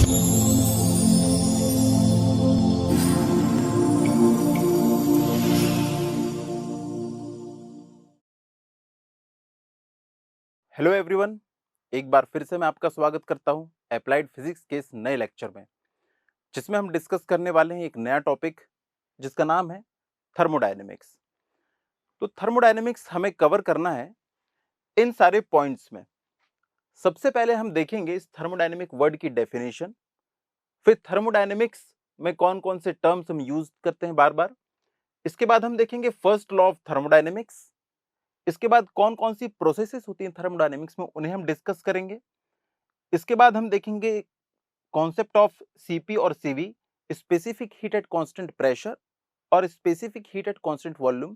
Hello everyone, एक बार फिर से मैं आपका स्वागत करता हूं अप्लाइड फिजिक्स के इस नए लेक्चर में, जिसमें हम डिस्कस करने वाले हैं एक नया टॉपिक जिसका नाम है थर्मोडायनेमिक्स। तो थर्मोडायनेमिक्स हमें कवर करना है इन सारे पॉइंट्स में। सबसे पहले हम देखेंगे इस थर्मोडायनेमिक वर्ड की डेफिनेशन, फिर थर्मोडायनेमिक्स में कौन कौन से टर्म्स हम यूज करते हैं बार बार। इसके बाद हम देखेंगे फर्स्ट लॉ ऑफ थर्मोडायनेमिक्स। इसके बाद कौन कौन सी प्रोसेसेस होती हैं थर्मोडायनेमिक्स में, उन्हें हम डिस्कस करेंगे। इसके बाद हम देखेंगे कॉन्सेप्ट ऑफ सीपी और CV, specific heat at constant pressure और specific heat at constant volume,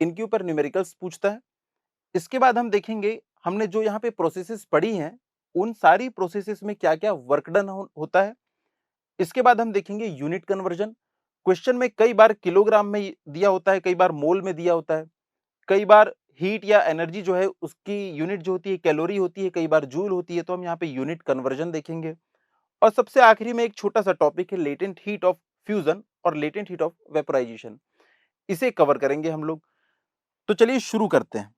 इनके ऊपर न्यूमेरिकल्स पूछता है। इसके बाद हम देखेंगे हमने जो यहाँ पे प्रोसेसेस पढ़ी हैं उन सारी प्रोसेसेस में क्या क्या वर्क डन होता है। इसके बाद हम देखेंगे यूनिट कन्वर्जन। क्वेश्चन में कई बार किलोग्राम में दिया होता है, कई बार मोल में दिया होता है, कई बार हीट या एनर्जी जो है उसकी यूनिट जो होती है कैलोरी होती है, कई बार जूल होती है, तो हम यहाँ पे यूनिट कन्वर्जन देखेंगे। और सबसे आखिरी में एक छोटा सा टॉपिक है लेटेंट हीट ऑफ फ्यूजन और लेटेंट हीट ऑफ वेपोराइजेशन, इसे कवर करेंगे हम लोग। तो चलिए शुरू करते हैं।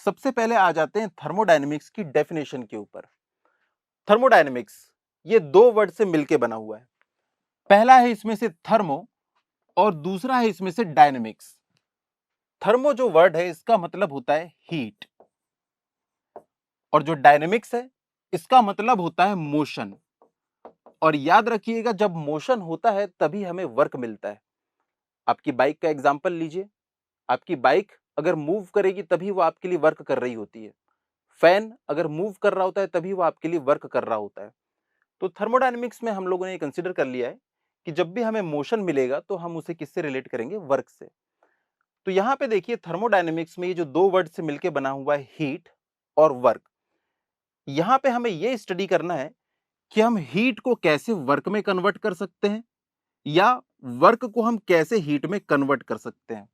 सबसे पहले आ जाते हैं थर्मोडायनेमिक्स की डेफिनेशन के ऊपर। थर्मोडायनेमिक्स ये दो वर्ड से मिलकर बना हुआ है। पहला है इसमें से थर्मो और दूसरा है इसमें से डायनेमिक्स। थर्मो जो वर्ड है इसका मतलब होता है हीट, और जो डायनेमिक्स है इसका मतलब होता है मोशन। और याद रखिएगा, जब मोशन होता है तभी हमें वर्क मिलता है। आपकी बाइक का एग्जांपल लीजिए, आपकी बाइक अगर मूव करेगी तभी वो आपके लिए वर्क कर रही होती है। फैन अगर मूव कर रहा होता है तभी वो आपके लिए वर्क कर रहा होता है। तो थर्मोडायनेमिक्स में हम लोगों ने कंसीडर कर लिया है कि जब भी हमें मोशन मिलेगा तो हम उसे किससे रिलेट करेंगे, वर्क से। तो यहां पे देखिए थर्मोडायनेमिक्स में ये जो दो वर्ड से मिलकर बना हुआ है हीट और वर्क, यहां पे हमें ये स्टडी करना है कि हम हीट को कैसे वर्क में कन्वर्ट कर सकते हैं या वर्क को हम कैसे हीट में कन्वर्ट कर सकते हैं।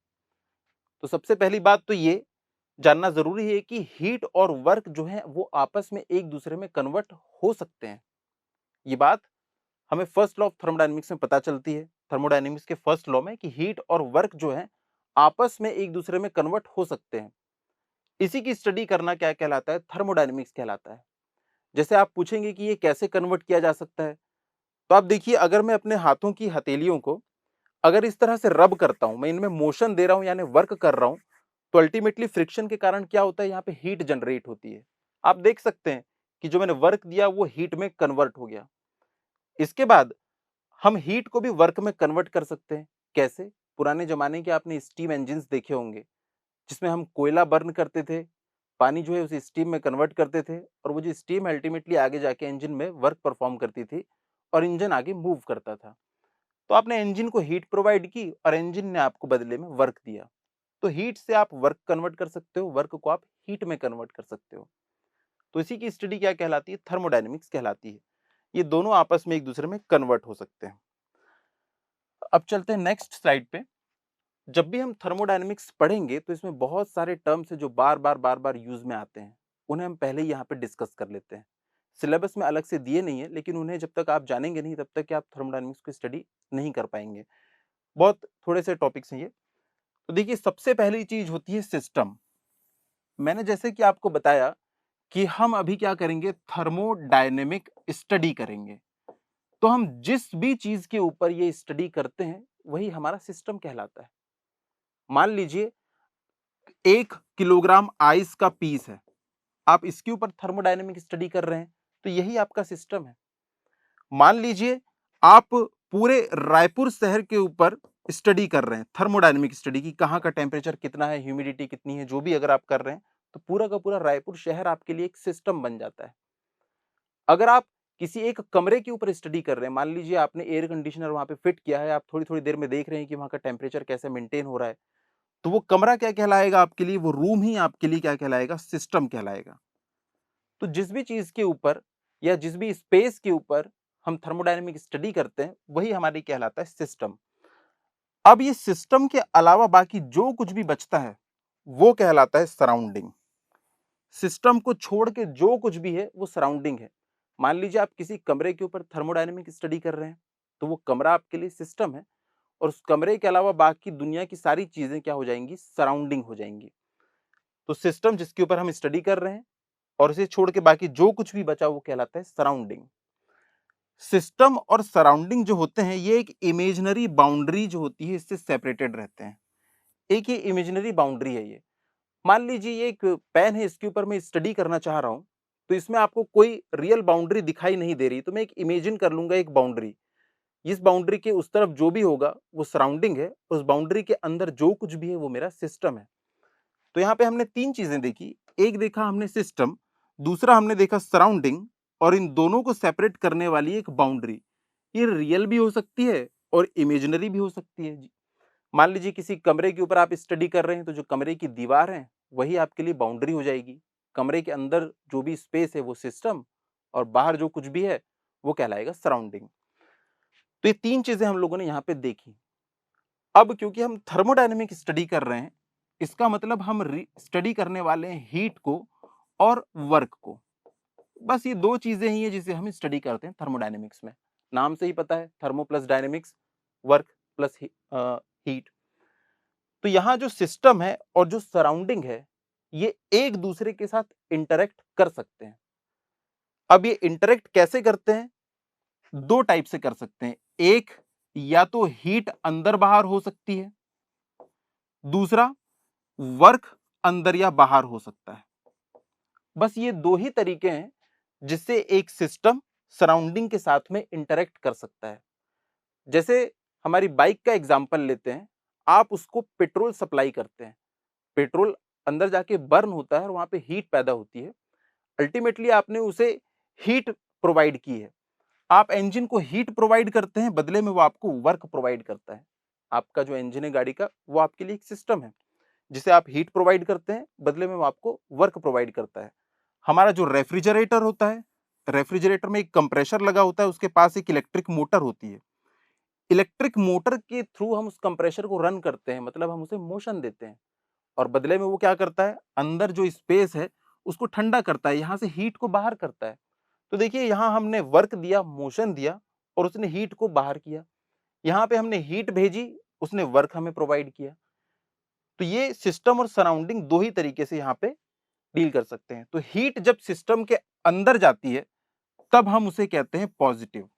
तो सबसे पहली बात तो ये जानना जरूरी है कि हीट और वर्क जो है वो आपस में एक दूसरे में कन्वर्ट हो सकते हैं। ये बात हमें फर्स्ट लॉ ऑफ थर्मोडायनेमिक्स में पता चलती है, थर्मोडायनेमिक्स के फर्स्ट लॉ में, कि हीट और वर्क जो है आपस में एक दूसरे में कन्वर्ट हो सकते हैं। इसी की स्टडी करना क्या कहलाता है, थर्मोडायनेमिक्स कहलाता है। जैसे आप पूछेंगे कि ये कैसे कन्वर्ट किया जा सकता है, तो आप देखिए, अगर मैं अपने हाथों की हथेलियों को अगर इस तरह से रब करता हूं, मैं इनमें मोशन दे रहा हूं यानी वर्क कर रहा हूं, तो अल्टीमेटली फ्रिक्शन के कारण क्या होता है, यहाँ पे हीट जनरेट होती है। आप देख सकते हैं कि जो मैंने वर्क दिया वो हीट में कन्वर्ट हो गया। इसके बाद हम हीट को भी वर्क में कन्वर्ट कर सकते हैं। कैसे? पुराने जमाने के आपने स्टीम इंजिन देखे होंगे, जिसमें हम कोयला बर्न करते थे, पानी जो है उसे स्टीम में कन्वर्ट करते थे, और वो जो स्टीम अल्टीमेटली आगे जाके इंजन में वर्क परफॉर्म करती थी और इंजन आगे मूव करता था। तो आपने इंजन को हीट प्रोवाइड की और इंजन ने आपको बदले में वर्क दिया। तो हीट से आप वर्क कन्वर्ट कर सकते हो, वर्क को आप हीट में कन्वर्ट कर सकते हो। तो इसी की स्टडी क्या कहलाती है, थर्मोडायनेमिक्स कहलाती है। ये दोनों आपस में एक दूसरे में कन्वर्ट हो सकते हैं। अब चलते हैं नेक्स्ट स्लाइड पे। जब भी हम थर्मोडायनेमिक्स पढ़ेंगे तो इसमें बहुत सारे टर्म्स हैं जो बार बार यूज में आते हैं, उन्हें हम पहले ही यहाँ पे डिस्कस कर लेते हैं। सिलेबस में अलग से दिए नहीं है, लेकिन उन्हें जब तक आप जानेंगे नहीं तब तक आप थर्मोडायनेमिक्स की स्टडी नहीं कर पाएंगे। बहुत थोड़े से टॉपिक्स हैं ये। तो देखिए, सबसे पहली चीज होती है सिस्टम। मैंने जैसे कि आपको बताया कि हम अभी क्या करेंगे, थर्मोडायनेमिक स्टडी करेंगे। तो हम जिस भी चीज के ऊपर ये स्टडी करते हैं वही हमारा सिस्टम कहलाता है। मान लीजिए 1 किलोग्राम आइस का पीस है, आप इसके ऊपर थर्मोडायनेमिक स्टडी कर रहे हैं, तो यही आपका सिस्टम है। मान लीजिए आप पूरे रायपुर शहर के ऊपर स्टडी कर रहे हैं, थर्मोडायनेमिक स्टडी की, कहाँ का टेम्परेचर कितना है, ह्यूमिडिटी कितनी है, जो भी अगर आप कर रहे हैं, तो पूरा का पूरा रायपुर शहर आपके लिए एक सिस्टम बन जाता है। अगर आप किसी एक कमरे के ऊपर स्टडी कर रहे हैं, मान लीजिए आपने एयर कंडीशनर वहां पे फिट किया है, आप थोड़ी थोड़ी देर में देख रहे हैं कि वहां का टेम्परेचर कैसे मेंटेन हो रहा है, तो वो कमरा क्या कहलाएगा आपके लिए, वो रूम ही आपके लिए क्या कहलाएगा, सिस्टम कहलाएगा। तो जिस भी चीज के ऊपर या जिस भी स्पेस के ऊपर हम थर्मोडायनेमिक स्टडी करते हैं वही हमारी कहलाता है सिस्टम। अब ये सिस्टम के अलावा बाकी जो कुछ भी बचता है वो कहलाता है सराउंडिंग। सिस्टम को छोड़ के जो कुछ भी है वो सराउंडिंग है। मान लीजिए आप किसी कमरे के ऊपर थर्मोडायनेमिक स्टडी कर रहे हैं, तो वो कमरा आपके लिए सिस्टम है और उस कमरे के अलावा बाकी दुनिया की सारी चीजें क्या हो जाएंगी, सराउंडिंग हो जाएंगी। तो सिस्टम जिसके ऊपर हम स्टडी कर रहे हैं और इसे छोड़ के बाकी जो कुछ भी बचा वो कहलाता है सराउंडिंग। सिस्टम और सराउंडिंग जो होते हैं ये एक इमेजिनरी बाउंड्री जो होती है इससे सेपरेटेड रहते हैं। एक ये इमेजिनरी बाउंड्री है। ये मान लीजिए ये एक पेन है, इसके ऊपर मैं स्टडी करना चाह रहा हूं, तो इसमें आपको कोई रियल बाउंड्री दिखाई नहीं दे रही, तो मैं एक इमेजिन कर लूंगा एक बाउंड्री। इस बाउंड्री के उस तरफ जो भी होगा वो सराउंडिंग है, उस बाउंड्री के अंदर जो कुछ भी है वो मेरा सिस्टम है। तो यहाँ पे हमने तीन चीजें देखी, एक देखा हमने सिस्टम, दूसरा हमने देखा सराउंडिंग, और इन दोनों को सेपरेट करने वाली एक बाउंड्री। ये रियल भी हो सकती है और इमेजिनरी भी हो सकती है जी। मान लीजिए किसी कमरे के ऊपर आप स्टडी कर रहे हैं, तो जो कमरे की दीवार है वही आपके लिए बाउंड्री हो जाएगी। कमरे के अंदर जो भी स्पेस है वो सिस्टम, और बाहर जो कुछ भी है वो कहलाएगा सराउंडिंग। तो ये तीन चीजें हम लोगों ने यहाँ पे देखी। अब क्योंकि हम थर्मोडायनेमिक स्टडी कर रहे हैं, इसका मतलब हम स्टडी करने वाले हैं हीट को और वर्क को। बस ये दो चीजें ही है जिसे हम स्टडी करते हैं थर्मोडायनेमिक्स में। नाम से ही पता है, thermo plus dynamics, work plus heat. तो यहाँ जो सिस्टम है और जो सराउंडिंग है ये एक दूसरे के साथ इंटरेक्ट कर सकते हैं। अब ये इंटरेक्ट कैसे करते हैं? दो टाइप से कर सकते हैं। एक, या तो हीट अंदर बाहर हो सकती है, दूसरा वर्क अंदर या बाहर हो सकता है। बस ये दो ही तरीके हैं जिससे एक सिस्टम सराउंडिंग के साथ में इंटरेक्ट कर सकता है। जैसे हमारी बाइक का एग्जांपल लेते हैं, आप उसको पेट्रोल सप्लाई करते हैं, पेट्रोल अंदर जाके बर्न होता है और वहां पे हीट पैदा होती है। अल्टीमेटली आपने उसे हीट प्रोवाइड की है। आप इंजन को हीट प्रोवाइड करते हैं, बदले में वो आपको वर्क प्रोवाइड करता है। आपका जो इंजन है गाड़ी का, वो आपके लिए एक सिस्टम है जिसे आप हीट प्रोवाइड करते हैं, बदले में वो आपको वर्क प्रोवाइड करता है। हमारा जो रेफ्रिजरेटर होता है, रेफ्रिजरेटर में एक कंप्रेसर लगा होता है, उसके पास एक इलेक्ट्रिक मोटर होती है। इलेक्ट्रिक मोटर के थ्रू हम उस कंप्रेसर को रन करते हैं, मतलब हम उसे मोशन देते हैं, और बदले में वो क्या करता है, अंदर जो स्पेस है उसको ठंडा करता है, यहां से हीट को बाहर करता है। तो देखिए यहां हमने वर्क दिया, मोशन दिया, और उसने हीट को बाहर किया। यहां पे हमने हीट भेजी, उसने वर्क हमें प्रोवाइड किया। तो ये सिस्टम और सराउंडिंग दो ही तरीके से यहाँ पे डील कर सकते हैं। तो हीट जब सिस्टम के अंदर जाती है तब हम उसे कहते हैं पॉजिटिव।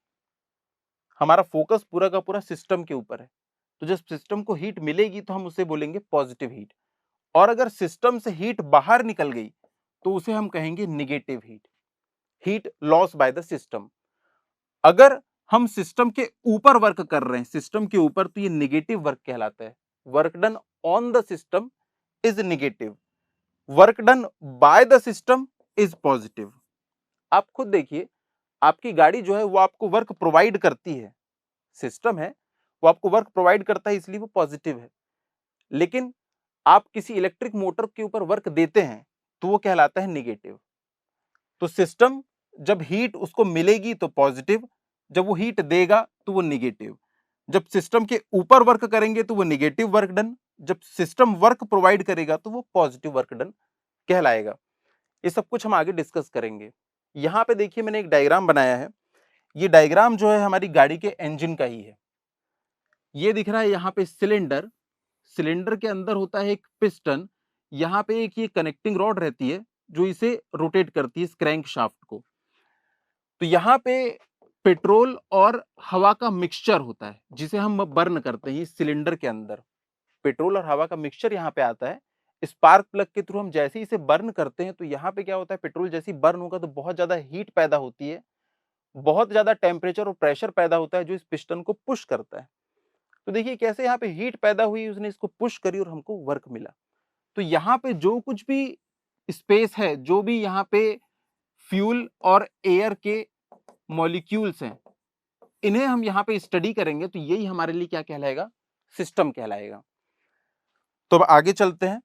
हमारा फोकस पूरा का पूरा सिस्टम के ऊपर है, तो जब सिस्टम को हीट मिलेगी तो हम उसे बोलेंगे पॉजिटिव हीट। और अगर सिस्टम से हीट बाहर निकल गई तो उसे हम कहेंगे negative heat, heat loss by the system. अगर हम सिस्टम के ऊपर वर्क कर रहे हैं, सिस्टम के ऊपर, तो ये निगेटिव वर्क कहलाता है। Work done on the system is negative, work done by the system is positive. आप खुद देखिए, आपकी गाड़ी जो है वो आपको वर्क प्रोवाइड करती है, सिस्टम है वो आपको वर्क प्रोवाइड करता है, इसलिए वो पॉजिटिव है। लेकिन आप किसी इलेक्ट्रिक मोटर के ऊपर वर्क देते हैं तो वो कहलाता है निगेटिव। तो सिस्टम जब हीट उसको मिलेगी तो पॉजिटिव, जब वो हीट देगा तो वो निगेटिव। जब सिस्टम के ऊपर वर्क करेंगे तो वो निगेटिव वर्क डन, जब सिस्टम वर्क प्रोवाइड करेगा तो वो पॉजिटिव वर्क डन कहलाएगा। ये सब कुछ हम आगे डिस्कस करेंगे। यहां पे देखिए मैंने एक डायग्राम बनाया है। ये डायग्राम जो है हमारी गाड़ी के इंजन का ही है। ये दिख रहा है यहाँ पे सिलेंडर, सिलेंडर के अंदर होता है एक पिस्टन, यहाँ पे एक ये कनेक्टिंग रॉड रहती है जो इसे रोटेट करती है, इस क्रैंक शाफ्ट को। तो यहाँ पे पेट्रोल और हवा का मिक्सचर होता है जिसे हम बर्न करते हैं। सिलेंडर के अंदर पेट्रोल और हवा का मिक्सचर यहाँ पे आता है। स्पार्क प्लग के थ्रू हम जैसे ही इसे बर्न करते हैं तो यहाँ पे क्या होता है, पेट्रोल जैसे ही बर्न होगा तो बहुत ज्यादा हीट पैदा होती है, बहुत ज्यादा टेम्परेचर और प्रेशर पैदा होता है जो इस पिस्टन को पुश करता है। तो देखिए कैसे यहाँ पे हीट पैदा हुई, उसने इसको पुश करी और हमको वर्क मिला। तो यहाँ पे जो कुछ भी स्पेस है, जो भी यहाँ पे फ्यूल और एयर के मॉलिक्यूल्स हैं, इन्हें हम यहाँ पे स्टडी करेंगे तो यही हमारे लिए क्या कहलाएगा, सिस्टम कहलाएगा। तो अब आगे चलते हैं।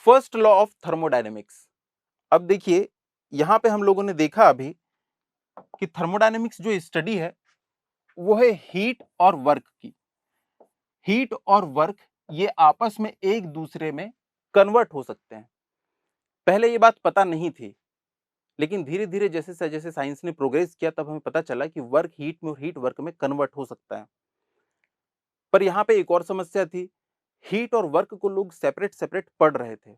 First law of thermodynamics. अब देखिए यहां पे हम लोगों ने देखा अभी कि थर्मोडायनेमिक्स जो स्टडी है वो है हीट और वर्क की। हीट और वर्क ये आपस में एक दूसरे में कन्वर्ट हो सकते हैं। पहले ये बात पता नहीं थी, लेकिन धीरे धीरे जैसे जैसे साइंस ने प्रोग्रेस किया तब हमें पता चला कि वर्क हीट में और हीट वर्क में कन्वर्ट हो सकता है। पर यहाँ पे एक और समस्या थी, हीट और वर्क को लोग सेपरेट सेपरेट पढ़ रहे थे,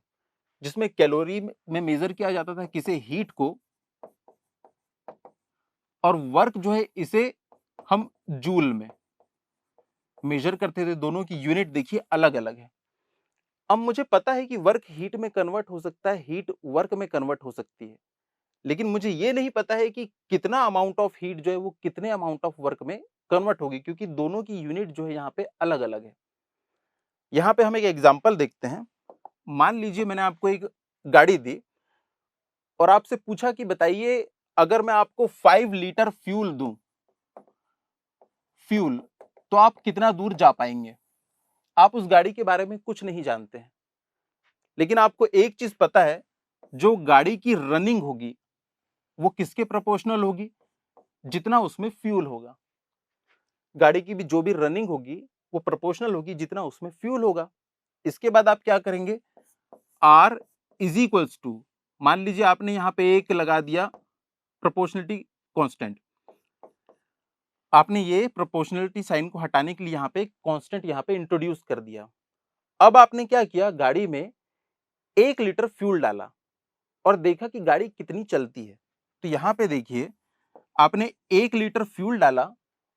जिसमें कैलोरी में मेजर किया जाता था किसे, हीट को, और वर्क जो है इसे हम जूल में मेजर करते थे। दोनों की यूनिट देखिए अलग अलग है। अब मुझे पता है कि वर्क हीट में कन्वर्ट हो सकता है, हीट वर्क में कन्वर्ट हो सकती है, लेकिन मुझे ये नहीं पता है कि कितना अमाउंट ऑफ हीट जो है वो कितने अमाउंट ऑफ वर्क में कन्वर्ट होगी, क्योंकि दोनों की यूनिट जो है यहाँ पे अलग अलग है। यहाँ पे हम एक एग्जांपल देखते हैं। मान लीजिए मैंने आपको एक गाड़ी दी और आपसे पूछा कि बताइए अगर मैं आपको 5 लीटर फ्यूल दूं, फ्यूल, तो आप कितना दूर जा पाएंगे। आप उस गाड़ी के बारे में कुछ नहीं जानते हैं, लेकिन आपको एक चीज पता है, जो गाड़ी की रनिंग होगी वो किसके प्रोपोर्शनल होगी, जितना उसमें फ्यूल होगा। गाड़ी की भी जो भी रनिंग होगी वो प्रोपोर्शनल होगी जितना उसमें फ्यूल होगा। इसके बाद आप क्या करेंगे, R इज इक्वल्स टू, मान लीजिए आपने यहां पे एक लगा दिया प्रोपोर्शनलिटी कांस्टेंट, आपने ये प्रोपोर्शनलिटी साइन को हटाने के लिए यहां पे कांस्टेंट यहां पे इंट्रोड्यूस कर दिया। अब आपने क्या किया, गाड़ी में 1 लीटर फ्यूल डाला और देखा कि गाड़ी कितनी चलती है। तो यहां पे देखिए आपने 1 लीटर फ्यूल डाला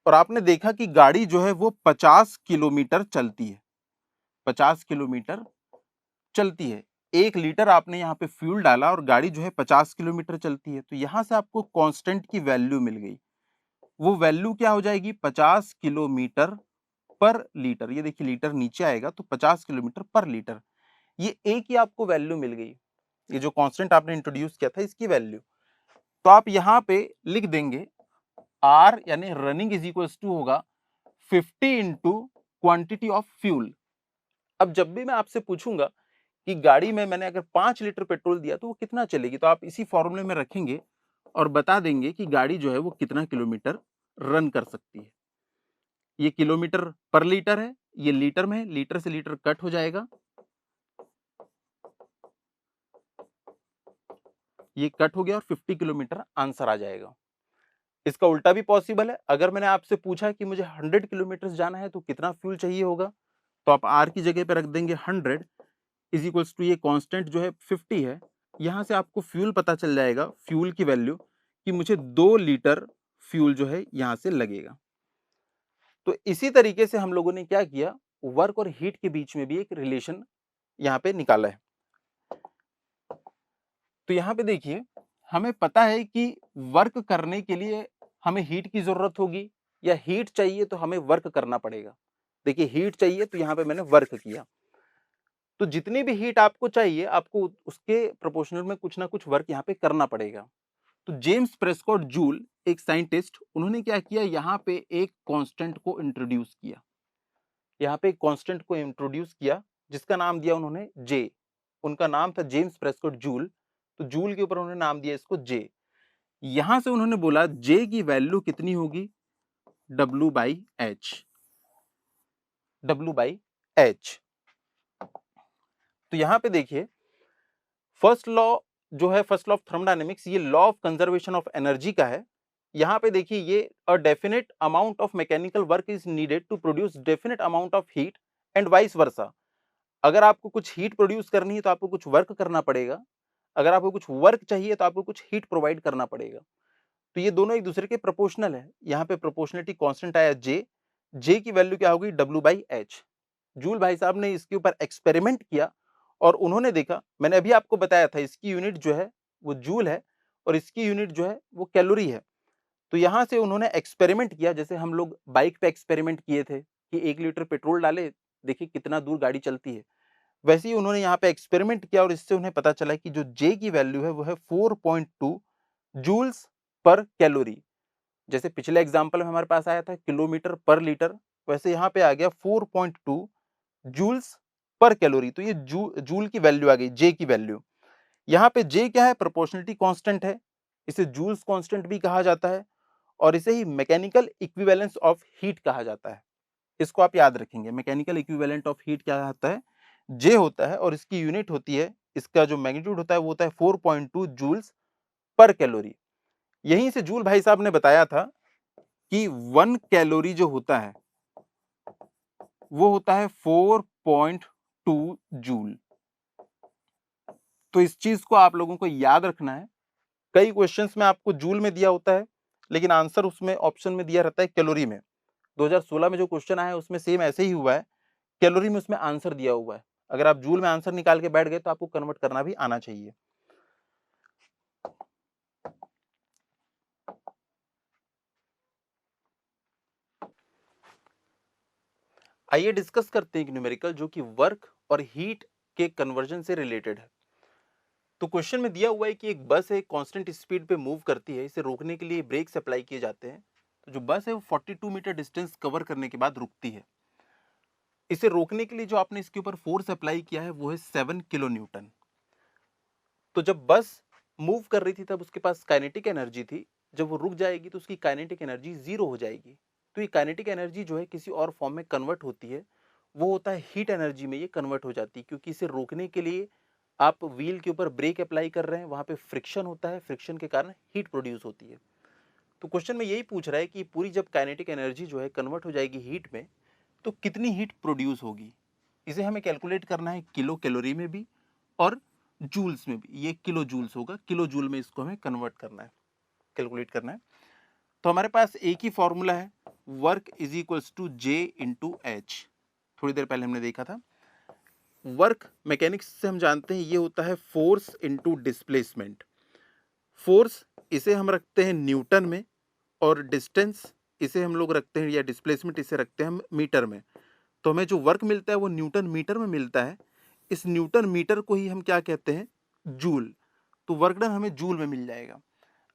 और आपने देखा कि गाड़ी जो है वो 50 किलोमीटर चलती है, 50 किलोमीटर चलती है। 1 लीटर आपने यहाँ पे फ्यूल डाला और गाड़ी जो है 50 किलोमीटर चलती है। तो यहां से आपको कांस्टेंट की वैल्यू मिल गई। वो वैल्यू क्या हो जाएगी, 50 किलोमीटर पर लीटर। ये देखिए लीटर नीचे आएगा तो 50 किलोमीटर पर लीटर, ये एक ही आपको वैल्यू मिल गई। ये जो कांस्टेंट आपने इंट्रोड्यूस किया था इसकी वैल्यू। तो आप यहाँ पे लिख देंगे R यानी रनिंग इज इक्वल टू होगा 50 इंटू क्वांटिटी ऑफ फ्यूल। अब जब भी मैं आपसे पूछूंगा कि गाड़ी में मैंने अगर 5 लीटर पेट्रोल दिया तो वो कितना चलेगी, तो आप इसी फॉर्मूले में रखेंगे और बता देंगे कि गाड़ी जो है वो कितना किलोमीटर रन कर सकती है। ये किलोमीटर पर लीटर है, ये लीटर में है, लीटर से लीटर कट हो जाएगा, ये कट हो गया और 50 किलोमीटर आंसर आ जाएगा। इसका उल्टा भी पॉसिबल है। अगर मैंने आपसे पूछा कि मुझे 100 किलोमीटर जाना है तो कितना फ्यूल चाहिए होगा, तो आप R की जगह पे रख देंगे 100 इज इक्वल्स टू, ये कांस्टेंट जो है 50 है, यहां से आपको फ्यूल पता चल जाएगा, फ्यूल की वैल्यू, कि मुझे 2 लीटर फ्यूल जो है यहां से लगेगा। तो इसी तरीके से हम लोगों ने क्या किया, वर्क और हीट के बीच में भी एक रिलेशन यहाँ पे निकाला है। तो यहाँ पे देखिए हमें पता है कि वर्क करने के लिए हमें हीट की जरूरत होगी, या हीट चाहिए तो हमें वर्क करना पड़ेगा। देखिए हीट चाहिए तो यहाँ पे मैंने वर्क किया, तो जितनी भी हीट आपको चाहिए आपको उसके प्रोपोर्शनल में कुछ ना कुछ वर्क यहाँ पे करना पड़ेगा। तो जेम्स प्रेस्कॉट जूल एक साइंटिस्ट, उन्होंने क्या किया, यहाँ पे एक कांस्टेंट को इंट्रोड्यूस किया, यहाँ पे एक कांस्टेंट को इंट्रोड्यूस किया जिसका नाम दिया उन्होंने जे। उनका नाम था जेम्स प्रेस्कॉट जूल, तो जूल के ऊपर उन्होंने नाम दिया इसको जे। यहां से उन्होंने बोला जे की वैल्यू कितनी होगी, W by H, W by H. तो यहां पे देखिए फर्स्ट लॉ जो है, फर्स्ट लॉ ऑफ थर्मोडायनेमिक्स, ये law of conservation of energy का है। यहां पे देखिए ये a definite amount of mechanical work is needed to produce definite amount of heat and vice versa. अगर आपको कुछ हीट प्रोड्यूस करनी है तो आपको कुछ वर्क करना पड़ेगा, अगर आपको कुछ वर्क चाहिए तो आपको कुछ हीट प्रोवाइड करना पड़ेगा। तो ये दोनों एक दूसरे के प्रोपोर्शनल है। यहाँ पे प्रोपोर्शनलिटी कांस्टेंट आया जे, जे की वैल्यू क्या होगी, W बाई एच। जूल भाई साहब ने इसके ऊपर एक्सपेरिमेंट किया और उन्होंने देखा, मैंने अभी आपको बताया था इसकी यूनिट जो है वो जूल है और इसकी यूनिट जो है वो कैलोरी है। तो यहां से उन्होंने एक्सपेरिमेंट किया, जैसे हम लोग बाइक पे एक्सपेरिमेंट किए थे कि 1 लीटर पेट्रोल डाले, देखिए कितना दूर गाड़ी चलती है, वैसे ही उन्होंने यहाँ पे एक्सपेरिमेंट किया और इससे उन्हें पता चला कि जो जे की वैल्यू है वो है 4.2 जूल्स पर कैलोरी। जैसे पिछले एग्जांपल में हमारे पास आया था किलोमीटर पर लीटर, वैसे यहाँ पे आ गया 4.2 जूल्स पर कैलोरी। तो ये जूल की वैल्यू आ गई, जे की वैल्यू। यहाँ पे जे क्या है, प्रोपोर्शनलिटी कांस्टेंट है, इसे जूल्स कांस्टेंट भी कहा जाता है और इसे ही मैकेनिकल इक्विवेलेंस ऑफ हीट कहा जाता है। इसको आप याद रखेंगे, मैकेनिकल इक्विवेलेंट ऑफ हीट क्या होता है, जे होता है और इसकी यूनिट होती है इसका जो मैग्नीट्यूड होता है वो होता है 4.2 जूल्स पर कैलोरी। यहीं से जूल भाई साहब ने बताया था कि 1 कैलोरी जो होता है वो होता है 4.2 जूल। तो इस चीज को आप लोगों को याद रखना है। कई क्वेश्चंस में आपको जूल में दिया होता है, लेकिन आंसर उसमें ऑप्शन में दिया रहता है कैलोरी में। 2016 में जो क्वेश्चन आया है उसमें सेम ऐसे ही हुआ है, कैलोरी में उसमें आंसर दिया हुआ है। अगर आप जूल में आंसर निकाल के बैठ गए तो आपको कन्वर्ट करना भी आना चाहिए। आइए डिस्कस करते हैं एक न्यूमेरिकल जो कि वर्क और हीट के कन्वर्जन से रिलेटेड है। तो क्वेश्चन में दिया हुआ है कि एक बस है कांस्टेंट स्पीड पे मूव करती है, इसे रोकने के लिए ब्रेक्स अप्लाई किए जाते हैं। तो जो बस है वो 42 मीटर डिस्टेंस कवर करने के बाद रुकती है। इसे रोकने के लिए जो आपने इसके ऊपर फोर्स अप्लाई किया है वो है 7 किलो न्यूटन। तो जब बस मूव कर रही थी तब उसके पास काइनेटिक एनर्जी थी, जब वो रुक जाएगी तो उसकी काइनेटिक एनर्जी जीरो हो जाएगी। तो ये काइनेटिक एनर्जी जो है किसी और फॉर्म में कन्वर्ट होती है, वो होता है हीट एनर्जी में ये कन्वर्ट हो जाती है, क्योंकि इसे रोकने के लिए आप व्हील के ऊपर ब्रेक अप्लाई कर रहे हैं, वहां पे फ्रिक्शन होता है, फ्रिक्शन के कारण हीट प्रोड्यूस होती है। तो क्वेश्चन में यही पूछ रहा है कि पूरी जब काइनेटिक एनर्जी जो है कन्वर्ट हो जाएगी हीट में, तो कितनी हीट प्रोड्यूस होगी। इसे हमें कैलकुलेट करना है किलो कैलोरी में भी और जूल्स में भी। ये किलो जूल्स होगा, किलो जूल में इसको हमें कन्वर्ट करना है, कैलकुलेट करना है। तो हमारे पास एक ही फॉर्मूला है, work is equals to J into H. थोड़ी देर पहले हमने देखा था। वर्क मैकेनिक्स से हम जानते हैं ये होता है फोर्स इंटू डिस्प्लेसमेंट। फोर्स इसे हम रखते हैं न्यूटन में, और डिस्टेंस इसे हम लोग रखते हैं, या डिस्प्लेसमेंट इसे रखते हैं हम मीटर में। तो हमें जो वर्क मिलता है वो न्यूटन मीटर में मिलता है। इस न्यूटन मीटर को ही हम क्या कहते हैं, जूल। तो वर्क डन हमें जूल में मिल जाएगा।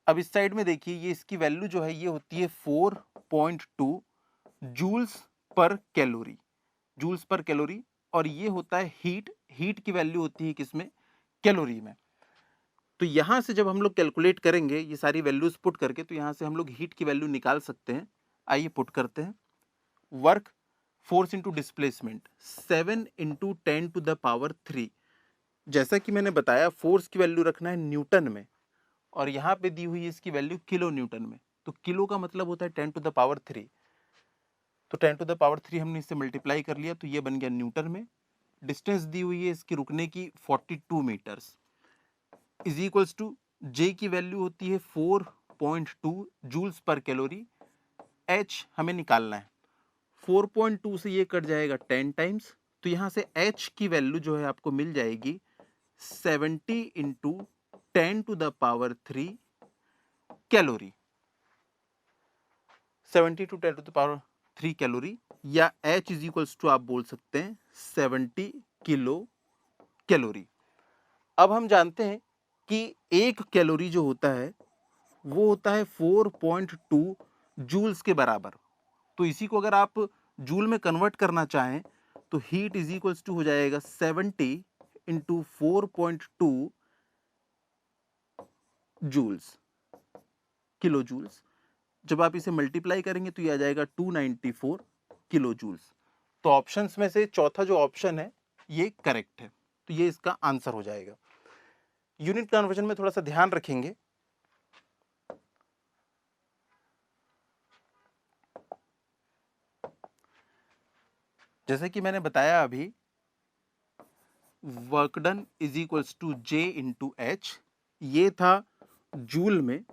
अब इस साइड में देखिए, ये इसकी वैल्यू जो है ये होती है 4.2 joules per calorie, joules per calorie. और ये होता है हीट, हीट की वैल्यू होती है किसमें, कैलोरी में। तो यहां से जब हम लोग कैलकुलेट करेंगे ये सारी वैल्यूज पुट करके, तो यहां से हम लोग हीट की वैल्यू निकाल सकते हैं। आइए पुट करते हैं। Work force into displacement 7 into 10⁻³ जैसा कि मैंने बताया फोर्स की वैल्यू रखना है न्यूटन में, और यहाँ पे दी हुई है इसकी वैल्यू किलो न्यूटन में। तो किलो का मतलब होता है 10⁻3। तो 10⁻3 हमने इससे मल्टीप्लाई कर लिया तो ये बन गया न्यूटन में। डिस्टेंस दी हुई है इसकी रुकने की 42 मीटर्स, इज इक्वल्स टू जे की वैल्यू होती है 4.2 जूल्स पर कैलोरी। एच हमें निकालना है, 4.2 से ये कट जाएगा 10 टाइम्स, तो यहां से एच की वैल्यू जो है आपको मिल जाएगी 70 इंटू 10⁻³ कैलोरी। 70 टू 10⁻³ कैलोरी, या H इज इक्वल्स टू आप बोल सकते हैं 70 किलो कैलोरी। अब हम जानते हैं कि एक कैलोरी जो होता है वो होता है 4.2 जूल्स के बराबर। तो इसी को अगर आप जूल में कन्वर्ट करना चाहें तो हीट इज इक्वल्स टू हो जाएगा 70 इंटू 4.2 जूल्स, किलो जूल्स। जब आप इसे मल्टीप्लाई करेंगे तो ये आ जाएगा 294 किलो जूल्स। तो ऑप्शंस में से चौथा जो ऑप्शन है ये करेक्ट है, तो ये इसका आंसर हो जाएगा। यूनिट कन्वर्जन में थोड़ा सा ध्यान रखेंगे। जैसे कि मैंने बताया अभी, work done is equals to J into H. ये था जूल में,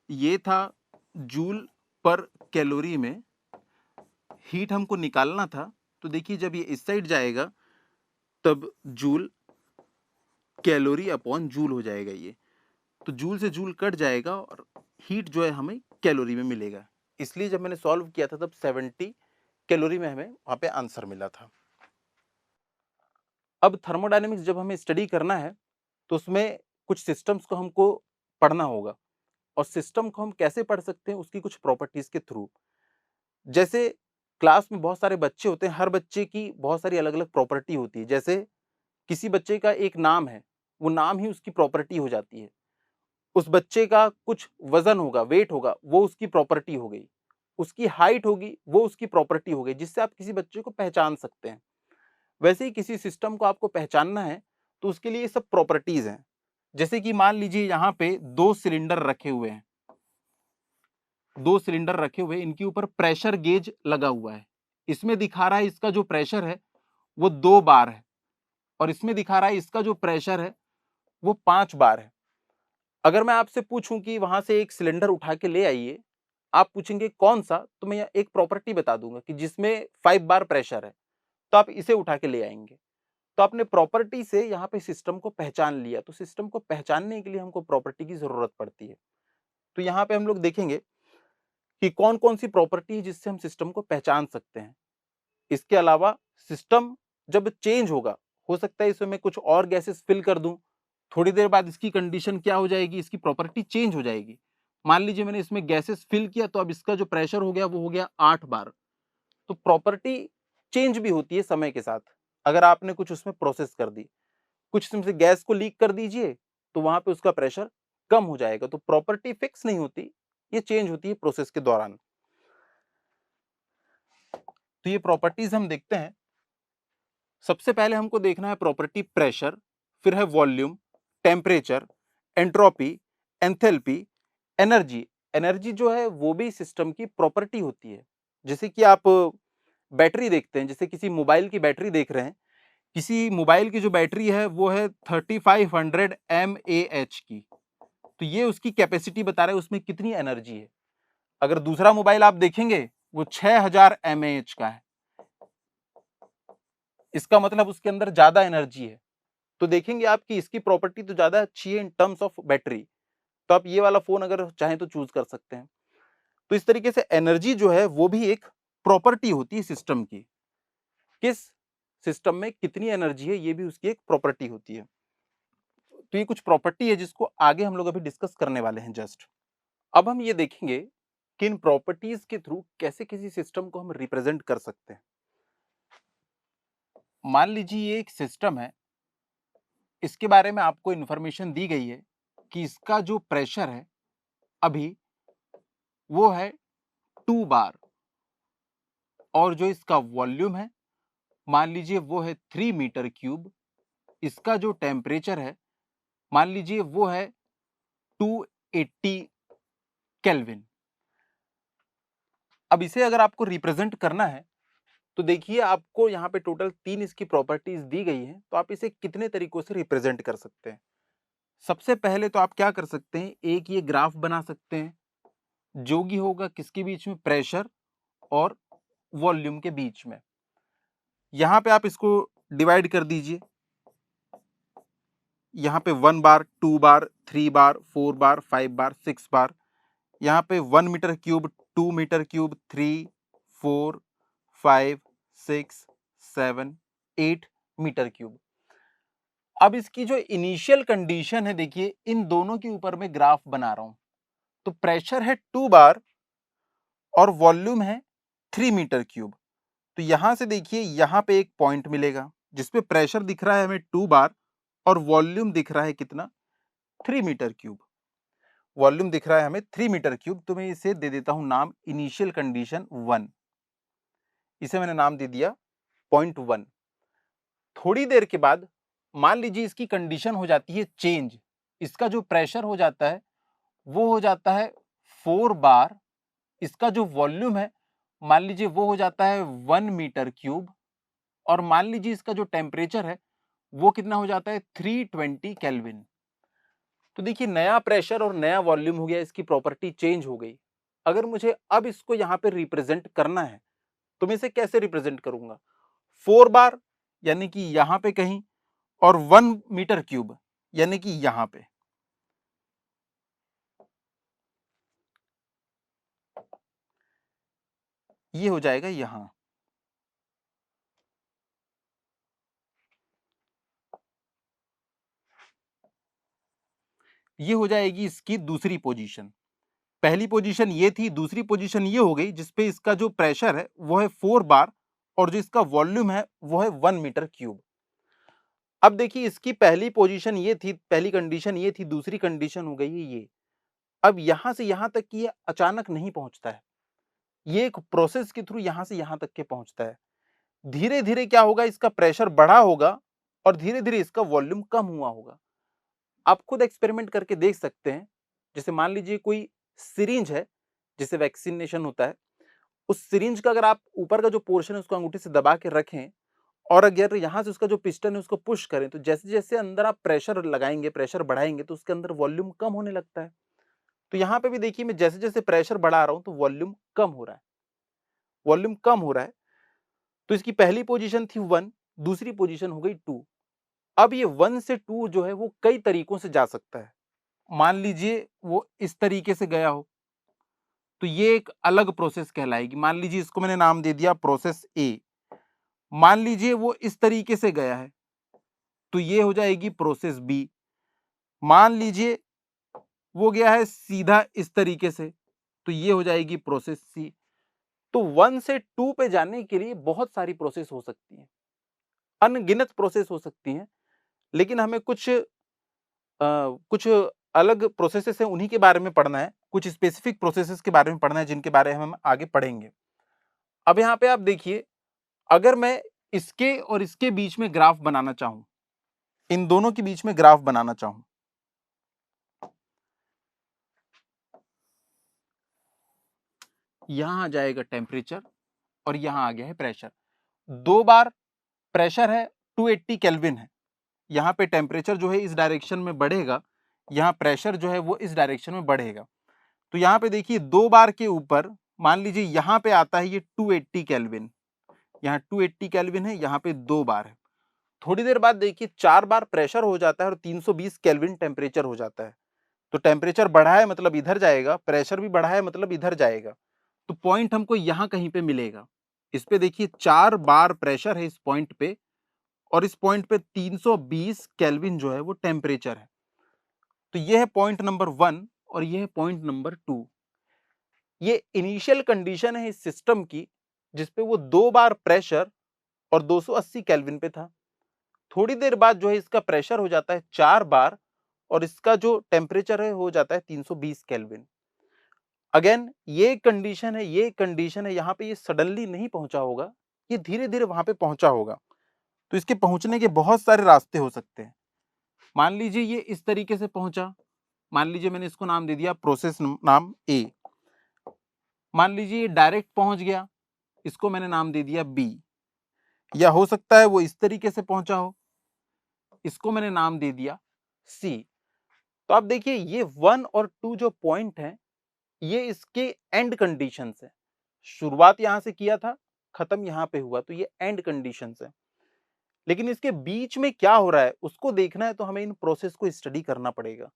ये था जूल पर कैलोरी में। हीट हमको निकालना था, तो देखिए जब ये इस साइड जाएगा तब जूल कैलोरी अपॉन जूल हो जाएगा ये। तो जूल से जूल कट जाएगा और हीट जो है हमें कैलोरी में मिलेगा। इसलिए जब मैंने सॉल्व किया था तब 70 कैलोरी में हमें वहां पे आंसर मिला था। अब थर्मोडायनेमिक्स जब हमें स्टडी करना है तो उसमें कुछ सिस्टम्स को हमको पढ़ना होगा, और सिस्टम को हम कैसे पढ़ सकते हैं, उसकी कुछ प्रॉपर्टीज के थ्रू। जैसे क्लास में बहुत सारे बच्चे होते हैं, हर बच्चे की बहुत सारी अलग अलग प्रॉपर्टी होती है। जैसे किसी बच्चे का एक नाम है, वो नाम ही उसकी प्रॉपर्टी हो जाती है। उस बच्चे का कुछ वजन होगा, वेट होगा, वो उसकी प्रॉपर्टी हो गई। उसकी हाइट होगी, वो उसकी प्रॉपर्टी हो गई, जिससे आप किसी बच्चे को पहचान सकते हैं। वैसे ही किसी सिस्टम को आपको पहचानना है तो उसके लिए ये सब प्रॉपर्टीज हैं। जैसे कि मान लीजिए यहाँ पे 2 सिलेंडर रखे हुए हैं, 2 सिलेंडर रखे हुए, इनके ऊपर प्रेशर गेज लगा हुआ है। इसमें दिखा रहा है इसका जो प्रेशर है वो 2 बार है, और इसमें दिखा रहा है इसका जो प्रेशर है वो 5 बार है। अगर मैं आपसे पूछूं कि वहां से एक सिलेंडर उठा के ले आइए, आप पूछेंगे कौन सा, तो मैं एक प्रॉपर्टी बता दूंगा कि जिसमें 5 बार प्रेशर है, तो आप इसे उठा के ले आएंगे। तो आपने प्रॉपर्टी से यहाँ पे सिस्टम को पहचान लिया। तो सिस्टम को पहचानने के लिए हमको प्रॉपर्टी की जरूरत पड़ती है। तो यहाँ पे हम लोग देखेंगे कि कौन कौन सी प्रॉपर्टी है जिससे हम सिस्टम को पहचान सकते हैं। इसके अलावा सिस्टम जब चेंज होगा, हो सकता है इसमें मैं कुछ और गैसेस फिल कर दूं, थोड़ी देर बाद इसकी कंडीशन क्या हो जाएगी, इसकी प्रॉपर्टी चेंज हो जाएगी। मान लीजिए मैंने इसमें गैसेस फिल किया, तो अब इसका जो प्रेशर हो गया वो हो गया 8 बार। तो प्रॉपर्टी चेंज भी होती है समय के साथ। अगर आपने कुछ उसमें प्रोसेस कर दी, कुछ इसमें से गैस को लीक कर दीजिए, तो वहां पे उसका प्रेशर कम हो जाएगा। तो प्रॉपर्टी फिक्स नहीं होती, ये चेंज होती है प्रोसेस के दौरान। तो ये प्रॉपर्टीज हम देखते हैं। सबसे पहले हमको देखना है प्रॉपर्टी प्रेशर, फिर है volume, temperature, entropy, enthalpy, energy. Energy जो है वो भी सिस्टम की प्रॉपर्टी होती है। जैसे कि आप बैटरी देखते हैं, जैसे किसी मोबाइल की बैटरी देख रहे हैं, किसी मोबाइल की जो बैटरी है वो है 3500 mAh की, तो ये उसकी कैपेसिटी बता रहा है उसमें कितनी एनर्जी है। अगर दूसरा मोबाइल आप देखेंगे वो 6000 mAh का है, इसका मतलब उसके अंदर ज्यादा एनर्जी है। तो देखेंगे आप कि इसकी प्रॉपर्टी तो ज्यादा अच्छी है इन टर्म्स ऑफ बैटरी, तो आप ये वाला फोन अगर चाहें तो चूज कर सकते हैं। तो इस तरीके से एनर्जी जो है वो भी एक प्रॉपर्टी होती है सिस्टम की। किस सिस्टम में कितनी एनर्जी है, ये भी उसकी एक प्रॉपर्टी होती है। तो ये कुछ प्रॉपर्टी है जिसको आगे हम लोग अभी डिस्कस करने वाले हैं जस्ट। अब हम ये देखेंगे कि इन प्रॉपर्टीज के थ्रू कैसे किसी सिस्टम को हम रिप्रेजेंट कर सकते हैं। मान लीजिए ये एक सिस्टम है, इसके बारे में आपको इंफॉर्मेशन दी गई है कि इसका जो प्रेशर है अभी वो है 2 बार, और जो इसका वॉल्यूम है मान लीजिए वो है 3 मीटर क्यूब। इसका जो टेम्परेचर है मान लीजिए वो है 280 केल्विन। अब इसे अगर आपको रिप्रेजेंट करना है तो देखिए आपको यहाँ पे टोटल 3 इसकी प्रॉपर्टीज दी गई हैं, तो आप इसे कितने तरीकों से रिप्रेजेंट कर सकते हैं। सबसे पहले तो आप क्या कर सकते हैं, एक ये ग्राफ बना सकते हैं जो कि होगा किसके बीच में, प्रेशर और वॉल्यूम के बीच में। यहां पे आप इसको डिवाइड कर दीजिए, यहाँ पे 1 बार, 2 बार, 3 बार, 4 बार, 5 बार, 6 बार। यहाँ पे 1 metre cube, 2 metre cube, 3, 4, 5, 6, 7, 8 metre cube. अब इसकी जो इनिशियल कंडीशन है, देखिए इन दोनों के ऊपर मैं ग्राफ बना रहा हूं। तो प्रेशर है 2 बार और वॉल्यूम है 3 मीटर क्यूब। तो यहां से देखिए यहां पे एक पॉइंट मिलेगा जिसपे प्रेशर दिख रहा है हमें 2 बार और वॉल्यूम दिख रहा है कितना, 3 मीटर क्यूब। वॉल्यूम दिख रहा है हमें 3 मीटर क्यूब। तो मैं इसे दे देता हूं नाम इनिशियल कंडीशन 1, इसे मैंने नाम दे दिया पॉइंट 1। थोड़ी देर के बाद मान लीजिए इसकी कंडीशन हो जाती है चेंज, इसका जो प्रेशर हो जाता है वो हो जाता है 4 बार। इसका जो वॉल्यूम है मान लीजिए वो हो जाता है 1 मीटर क्यूब, और मान लीजिए इसका जो टेम्परेचर है वो कितना हो जाता है 320 केल्विन। तो देखिए नया प्रेशर और नया वॉल्यूम हो गया, इसकी प्रॉपर्टी चेंज हो गई। अगर मुझे अब इसको यहाँ पे रिप्रेजेंट करना है तो मैं इसे कैसे रिप्रेजेंट करूंगा, 4 बार यानी कि यहाँ पे कहीं, और 1 मीटर क्यूब यानी कि यहाँ पे। ये हो जाएगा यहाँ। ये हो जाएगी इसकी दूसरी पोजीशन। पहली पोजीशन ये थी, दूसरी पोजीशन ये हो गई जिसपे इसका जो प्रेशर है वो है 4 बार और जो इसका वॉल्यूम है वो है 1 मीटर क्यूब। अब देखिए इसकी पहली पोजीशन ये थी, पहली कंडीशन ये थी, दूसरी कंडीशन हो गई है ये। अब यहां से यहां तक ये अचानक नहीं पहुंचता है, ये एक प्रोसेस के थ्रू यहां से यहां तक के पहुंचता है। धीरे धीरे क्या होगा, इसका प्रेशर बढ़ा होगा और धीरे धीरे इसका वॉल्यूम कम हुआ होगा। आप खुद एक्सपेरिमेंट करके देख सकते हैं। जैसे मान लीजिए कोई सिरिंज है जिसे वैक्सीनेशन होता है, उस सिरिंज का अगर आप ऊपर का जो पोर्शन है उसको अंगूठे से दबा के रखें और अगर यहां से उसका जो पिस्टन है उसको पुश करें, तो जैसे जैसे अंदर आप प्रेशर लगाएंगे, प्रेशर बढ़ाएंगे, तो उसके अंदर वॉल्यूम कम होने लगता है। तो यहां पे भी देखिए मैं जैसे जैसे प्रेशर बढ़ा रहा हूं तो वॉल्यूम कम हो रहा है, वॉल्यूम कम हो रहा है। तो इसकी पहली पोजीशन थी 1, दूसरी पोजीशन हो गई 2। अब ये 1 से 2 जो है वो कई तरीकों से जा सकता है। मान लीजिए वो इस तरीके से गया हो तो ये एक अलग प्रोसेस कहलाएगी। मान लीजिए इसको मैंने नाम दे दिया प्रोसेस ए। मान लीजिए वो इस तरीके से गया है तो ये हो जाएगी प्रोसेस बी। मान लीजिए वो गया है सीधा इस तरीके से तो ये हो जाएगी प्रोसेस सी। तो 1 से 2 पे जाने के लिए बहुत सारी प्रोसेस हो सकती हैं, अनगिनत प्रोसेस हो सकती हैं, लेकिन हमें कुछ अलग प्रोसेसेस हैं उन्हीं के बारे में पढ़ना है, कुछ स्पेसिफिक प्रोसेसेस के बारे में पढ़ना है जिनके बारे में हम आगे पढ़ेंगे। अब यहाँ पे आप देखिए, अगर मैं इसके और इसके बीच में ग्राफ बनाना चाहूं, इन दोनों के बीच में ग्राफ बनाना चाहूं, यहां आ जाएगा टेम्परेचर और यहां आ गया है प्रेशर। 2 बार प्रेशर है 280 केल्विन है, यहाँ पे टेम्परेचर जो है इस डायरेक्शन में बढ़ेगा, यहाँ प्रेशर जो है वो इस डायरेक्शन में बढ़ेगा। तो यहाँ पे देखिए 2 बार के ऊपर मान लीजिए यहाँ पे आता है ये 280 केल्विन, यहाँ 280 केल्विन है, यहाँ पे 2 बार है। थोड़ी देर बाद देखिए 4 बार प्रेशर हो जाता है और 320 केल्विन टेम्परेचर हो जाता है। तो टेम्परेचर बढ़ा है मतलब इधर जाएगा, प्रेशर भी बढ़ा है मतलब इधर जाएगा। तो पॉइंट हमको यहाँ कहीं पे मिलेगा। इस पे देखिए 4 बार प्रेशर है इस पॉइंट पे और इस पॉइंट पे 320 केल्विन जो है वो टेम्परेचर है। तो ये है पॉइंट नंबर 1 और ये है पॉइंट नंबर 2। ये इनिशियल कंडीशन है इस सिस्टम की जिसपे वो 2 बार प्रेशर और 280 केल्विन पे था। थोड़ी देर बाद जो है इसका प्रेशर हो जाता है 4 बार और इसका जो टेम्परेचर है हो जाता है 320 केल्विन। अगेन ये कंडीशन है, ये कंडीशन है, यहाँ पे ये सडनली नहीं पहुंचा होगा, ये धीरे धीरे वहां पे पहुंचा होगा। तो इसके पहुंचने के बहुत सारे रास्ते हो सकते हैं। मान लीजिए ये इस तरीके से पहुंचा, मान लीजिए मैंने इसको नाम दे दिया प्रोसेस नाम ए। मान लीजिए ये डायरेक्ट पहुंच गया, इसको मैंने नाम दे दिया बी। या हो सकता है वो इस तरीके से पहुंचा हो, इसको मैंने नाम दे दिया सी। तो आप देखिए ये 1 और 2 जो पॉइंट है ये इसके एंड कंडीशंस है। शुरुआत यहां से किया था, खत्म यहां पे हुआ, तो ये एंड कंडीशंस है। लेकिन इसके बीच में क्या हो रहा है उसको देखना है तो हमें इन प्रोसेस को स्टडी करना पड़ेगा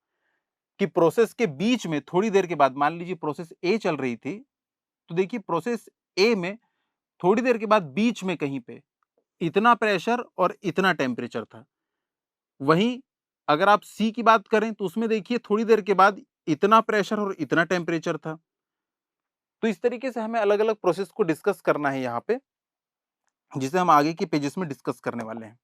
कि प्रोसेस के बीच में थोड़ी देर के बाद, मान लीजिए प्रोसेस ए चल रही थी, तो देखिए प्रोसेस ए में थोड़ी देर के बाद बीच में कहीं पे इतना प्रेशर और इतना टेम्परेचर था। वहीं अगर आप सी की बात करें तो उसमें देखिए थोड़ी देर के बाद इतना प्रेशर और इतना टेम्परेचर था। तो इस तरीके से हमें अलग अलग प्रोसेस को डिस्कस करना है यहाँ पे, जिसे हम आगे के पेजेस में डिस्कस करने वाले हैं।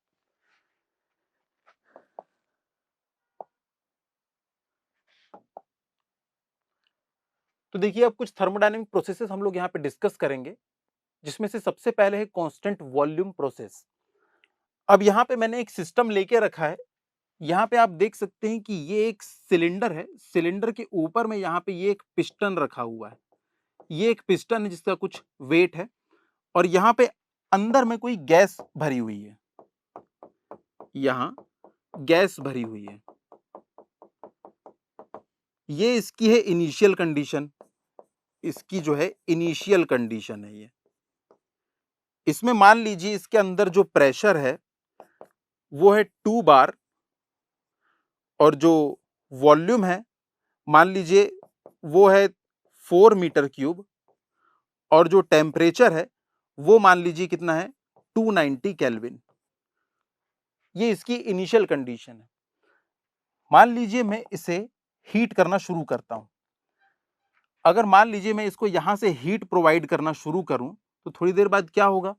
तो देखिए अब कुछ थर्मोडायनेमिक प्रोसेसेस हम लोग यहाँ पे डिस्कस करेंगे, जिसमें से सबसे पहले है कांस्टेंट वॉल्यूम प्रोसेस। अब यहाँ पे मैंने एक सिस्टम लेके रखा है, यहाँ पे आप देख सकते हैं कि ये एक सिलेंडर है, सिलेंडर के ऊपर में यहाँ पे ये एक पिस्टन रखा हुआ है, ये एक पिस्टन है जिसका कुछ वेट है और यहाँ पे अंदर में कोई गैस भरी हुई है, यहाँ गैस भरी हुई है। ये इसकी है इनिशियल कंडीशन, इसकी जो है इनिशियल कंडीशन है ये। इसमें मान लीजिए इसके अंदर जो प्रेशर है वो है 2 बार और जो वॉल्यूम है मान लीजिए वो है 4 मीटर क्यूब और जो टेम्परेचर है वो मान लीजिए कितना है 290 केल्विन। ये इसकी इनिशियल कंडीशन है। मान लीजिए मैं इसे हीट करना शुरू करता हूं। अगर मान लीजिए मैं इसको यहां से हीट प्रोवाइड करना शुरू करूं तो थोड़ी देर बाद क्या होगा,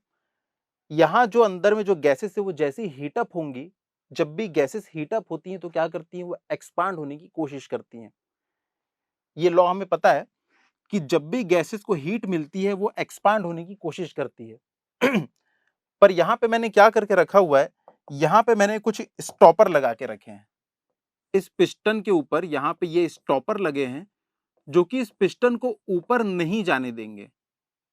यहां जो अंदर में जो गैसेस है वो जैसे ही हीटअप होंगी, जब भी गैसेस हीटअप होती हैं तो क्या करती हैं, वो एक्सपांड होने की कोशिश करती हैं। ये लॉ हमें पता है कि जब भी गैसेस को हीट मिलती है वो एक्सपांड होने की कोशिश करती है। पर यहां पे मैंने क्या करके रखा हुआ है, यहां पे मैंने कुछ स्टॉपर लगा के रखे हैं। इस पिस्टन के ऊपर यहां पे ये स्टॉपर लगे हैं जो कि इस पिस्टन को ऊपर नहीं जाने देंगे,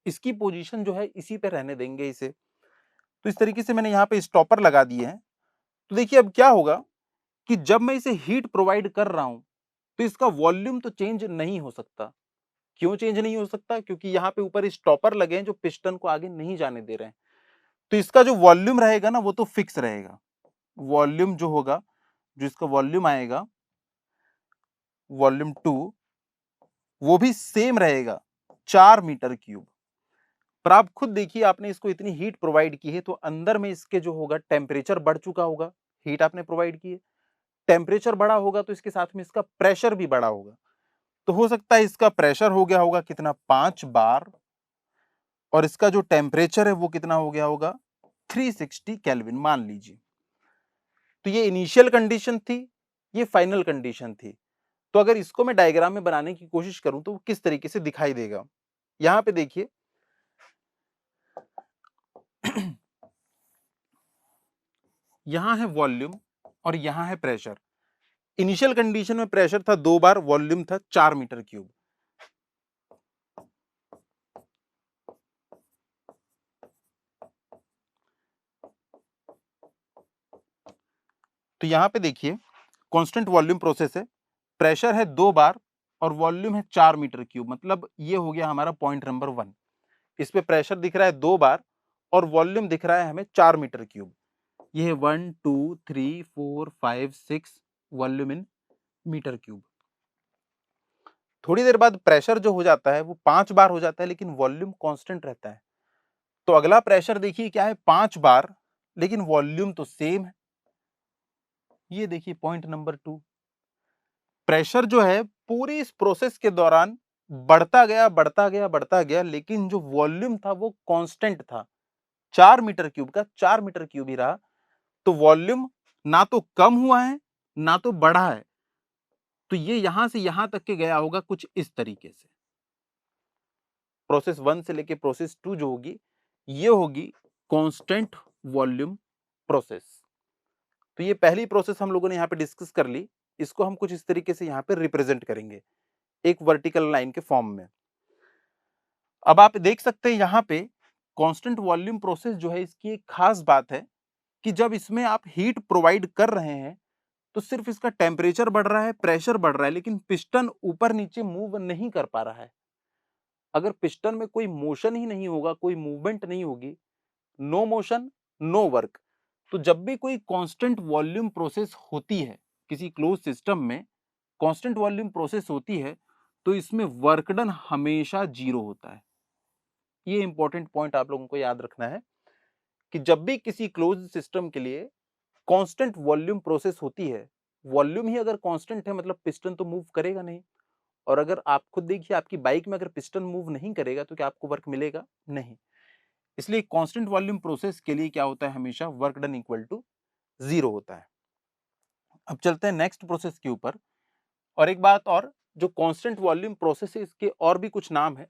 इसकी पोजीशन जो है इसी पे रहने देंगे इसे। तो इस तरीके से मैंने यहाँ पे स्टॉपर लगा दिए हैं। तो देखिए अब क्या होगा कि जब मैं इसे हीट प्रोवाइड कर रहा हूं तो इसका वॉल्यूम तो चेंज नहीं हो सकता। क्यों चेंज नहीं हो सकता? क्योंकि यहाँ पे ऊपर स्टॉपर लगे हैं जो पिस्टन को आगे नहीं जाने दे रहे हैं। तो इसका जो वॉल्यूम रहेगा ना वो तो फिक्स रहेगा। वॉल्यूम जो होगा, जो इसका वॉल्यूम आएगा वॉल्यूम 2, वो भी सेम रहेगा 4 मीटर क्यूब। पर आप खुद देखिए, आपने इसको इतनी हीट प्रोवाइड की है तो अंदर में इसके जो होगा टेम्परेचर बढ़ चुका होगा। हीट आपने प्रोवाइड की है, टेम्परेचर बढ़ा होगा तो इसके साथ में इसका प्रेशर भी बढ़ा होगा। तो हो सकता है इसका प्रेशर हो गया होगा कितना, 5 बार, और इसका जो टेम्परेचर है वो कितना हो गया होगा, 360 केल्विन मान लीजिए। तो ये इनिशियल कंडीशन थी, ये फाइनल कंडीशन थी। तो अगर इसको मैं डायग्राम में बनाने की कोशिश करूं तो वो किस तरीके से दिखाई देगा, यहां पे देखिए। यहां है वॉल्यूम और यहां है प्रेशर। इनिशियल कंडीशन में प्रेशर था 2 बार, वॉल्यूम था 4 मीटर क्यूब। तो यहां पे देखिए कांस्टेंट वॉल्यूम प्रोसेस है, प्रेशर है 2 बार और वॉल्यूम है 4 मीटर क्यूब। मतलब ये हो गया हमारा पॉइंट नंबर 1। इस पे प्रेशर दिख रहा है 2 बार और वॉल्यूम दिख रहा है हमें 4 मीटर क्यूब। ये है 1 2 3 4 5 6 वॉल्यूम इन मीटर क्यूब। थोड़ी देर बाद प्रेशर जो हो जाता है वो 5 बार हो जाता है लेकिन वॉल्यूम कांस्टेंट रहता है। तो अगला प्रेशर देखिए क्या है, 5 बार, लेकिन वॉल्यूम तो सेम है। ये देखिए पॉइंट नंबर 2। प्रेशर जो है पूरी इस प्रोसेस के दौरान बढ़ता गया बढ़ता गया बढ़ता गया, लेकिन जो वॉल्यूम था वो कांस्टेंट था, 4 मीटर क्यूब का 4 मीटर क्यूब ही रहा। तो वॉल्यूम ना तो कम हुआ है ना तो बढ़ा है। तो ये यहां से यहां तक के गया होगा कुछ इस तरीके से। प्रोसेस 1 से लेके प्रोसेस 2 जो होगी ये होगी कांस्टेंट वॉल्यूम प्रोसेस। तो ये पहली प्रोसेस हम लोगों ने यहाँ पे डिस्कस कर ली। इसको हम कुछ इस तरीके से यहाँ पे रिप्रेजेंट करेंगे एक वर्टिकल लाइन के फॉर्म में। अब आप देख सकते हैं यहाँ पे कांस्टेंट वॉल्यूम प्रोसेस जो है इसकी एक खास बात है कि जब इसमें आप हीट प्रोवाइड कर रहे हैं तो सिर्फ इसका टेम्परेचर बढ़ रहा है, प्रेशर बढ़ रहा है, लेकिन पिस्टन ऊपर नीचे मूव नहीं कर पा रहा है। अगर पिस्टन में कोई मोशन ही नहीं होगा, कोई मूवमेंट नहीं होगी, नो मोशन नो वर्क। तो जब भी कोई कांस्टेंट वॉल्यूम प्रोसेस होती है किसी क्लोज सिस्टम में, कांस्टेंट वॉल्यूम प्रोसेस होती है तो इसमें वर्क डन हमेशा 0 होता है। ये इंपॉर्टेंट पॉइंट आप लोगों को याद रखना है कि जब भी किसी क्लोज सिस्टम के लिए कांस्टेंट वॉल्यूम प्रोसेस होती है, वॉल्यूम ही अगर कांस्टेंट है मतलब पिस्टन तो मूव करेगा नहीं। और अगर आप खुद देखिए आपकी बाइक में अगर पिस्टन मूव नहीं करेगा तो क्या आपको वर्क मिलेगा? नहीं। इसलिए कांस्टेंट वॉल्यूम प्रोसेस के लिए क्या होता है, हमेशा वर्क डन इक्वल टू 0 होता है। अब चलते हैं नेक्स्ट प्रोसेस के ऊपर। और एक बात और, जो कांस्टेंट वॉल्यूम प्रोसेस है इसके और भी कुछ नाम है।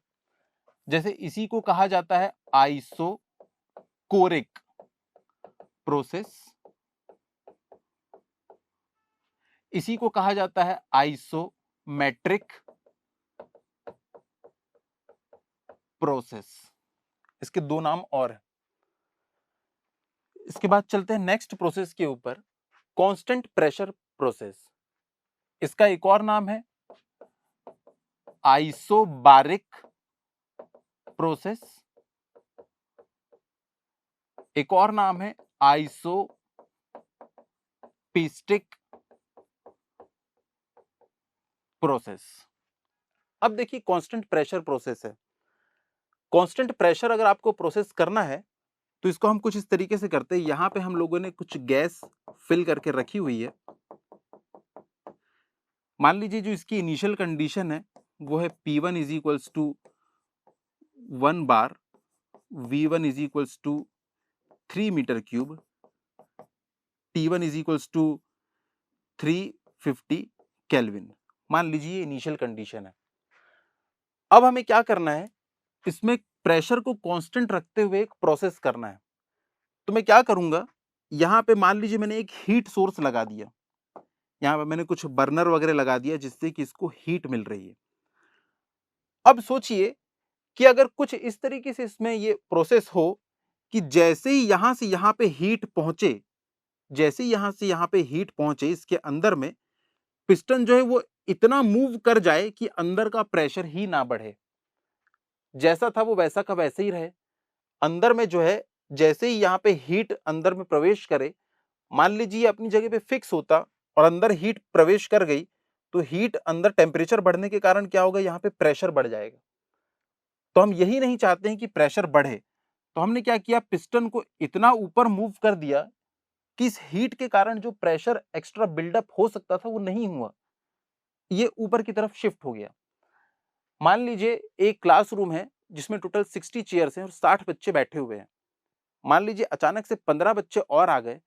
जैसे इसी को कहा जाता है आइसोकोरिक प्रोसेस, इसी को कहा जाता है आइसोमेट्रिक प्रोसेस। इसके 2 नाम और हैं। इसके बाद चलते हैं नेक्स्ट प्रोसेस के ऊपर, कांस्टेंट प्रेशर प्रोसेस। इसका एक और नाम है आइसोबारिक प्रोसेस, एक और नाम है आइसोपिस्टिक प्रोसेस। अब देखिए कांस्टेंट प्रेशर प्रोसेस है। कांस्टेंट प्रेशर अगर आपको प्रोसेस करना है तो इसको हम कुछ इस तरीके से करते हैं। यहां पे हम लोगों ने कुछ गैस फिल करके रखी हुई है। मान लीजिए जो इसकी इनिशियल कंडीशन है वो है P1 is equals to 1 bar, V1 is equals to 3 metre cube, T1 is equals to 350 kelvin. मान लीजिए इनिशियल कंडीशन है। अब हमें क्या करना है, इसमें प्रेशर को कांस्टेंट रखते हुए एक प्रोसेस करना है। तो मैं क्या करूंगा, यहाँ पे मान लीजिए मैंने एक हीट सोर्स लगा दिया, यहाँ पे मैंने कुछ बर्नर वगैरह लगा दिया जिससे कि इसको हीट मिल रही है। अब सोचिए कि अगर कुछ इस तरीके से इसमें ये प्रोसेस हो कि जैसे ही यहां से यहां पे हीट पहुंचे, जैसे ही यहां से यहां पे हीट पहुंचे इसके अंदर में, पिस्टन जो है वो इतना मूव कर जाए कि अंदर का प्रेशर ही ना बढ़े, जैसा था वो वैसा का वैसे ही रहे। अंदर में जो है जैसे ही यहाँ पे हीट अंदर में प्रवेश करे, मान लीजिए अपनी जगह पे फिक्स होता और अंदर हीट प्रवेश कर गई, तो हीट अंदर टेम्परेचर बढ़ने के कारण क्या होगा, यहाँ पे प्रेशर बढ़ जाएगा। तो हम यही नहीं चाहते हैं कि प्रेशर बढ़े, तो हमने क्या किया, पिस्टन को इतना ऊपर मूव कर दिया कि इस हीट के कारण जो प्रेशर एक्स्ट्रा बिल्डअप हो सकता था वो नहीं हुआ, ये ऊपर की तरफ शिफ्ट हो गया। मान लीजिए एक क्लासरूम है जिसमें टोटल 60 चेयर्स हैं और 60 बच्चे बैठे हुए हैं। मान लीजिए अचानक से 15 बच्चे और आ गए,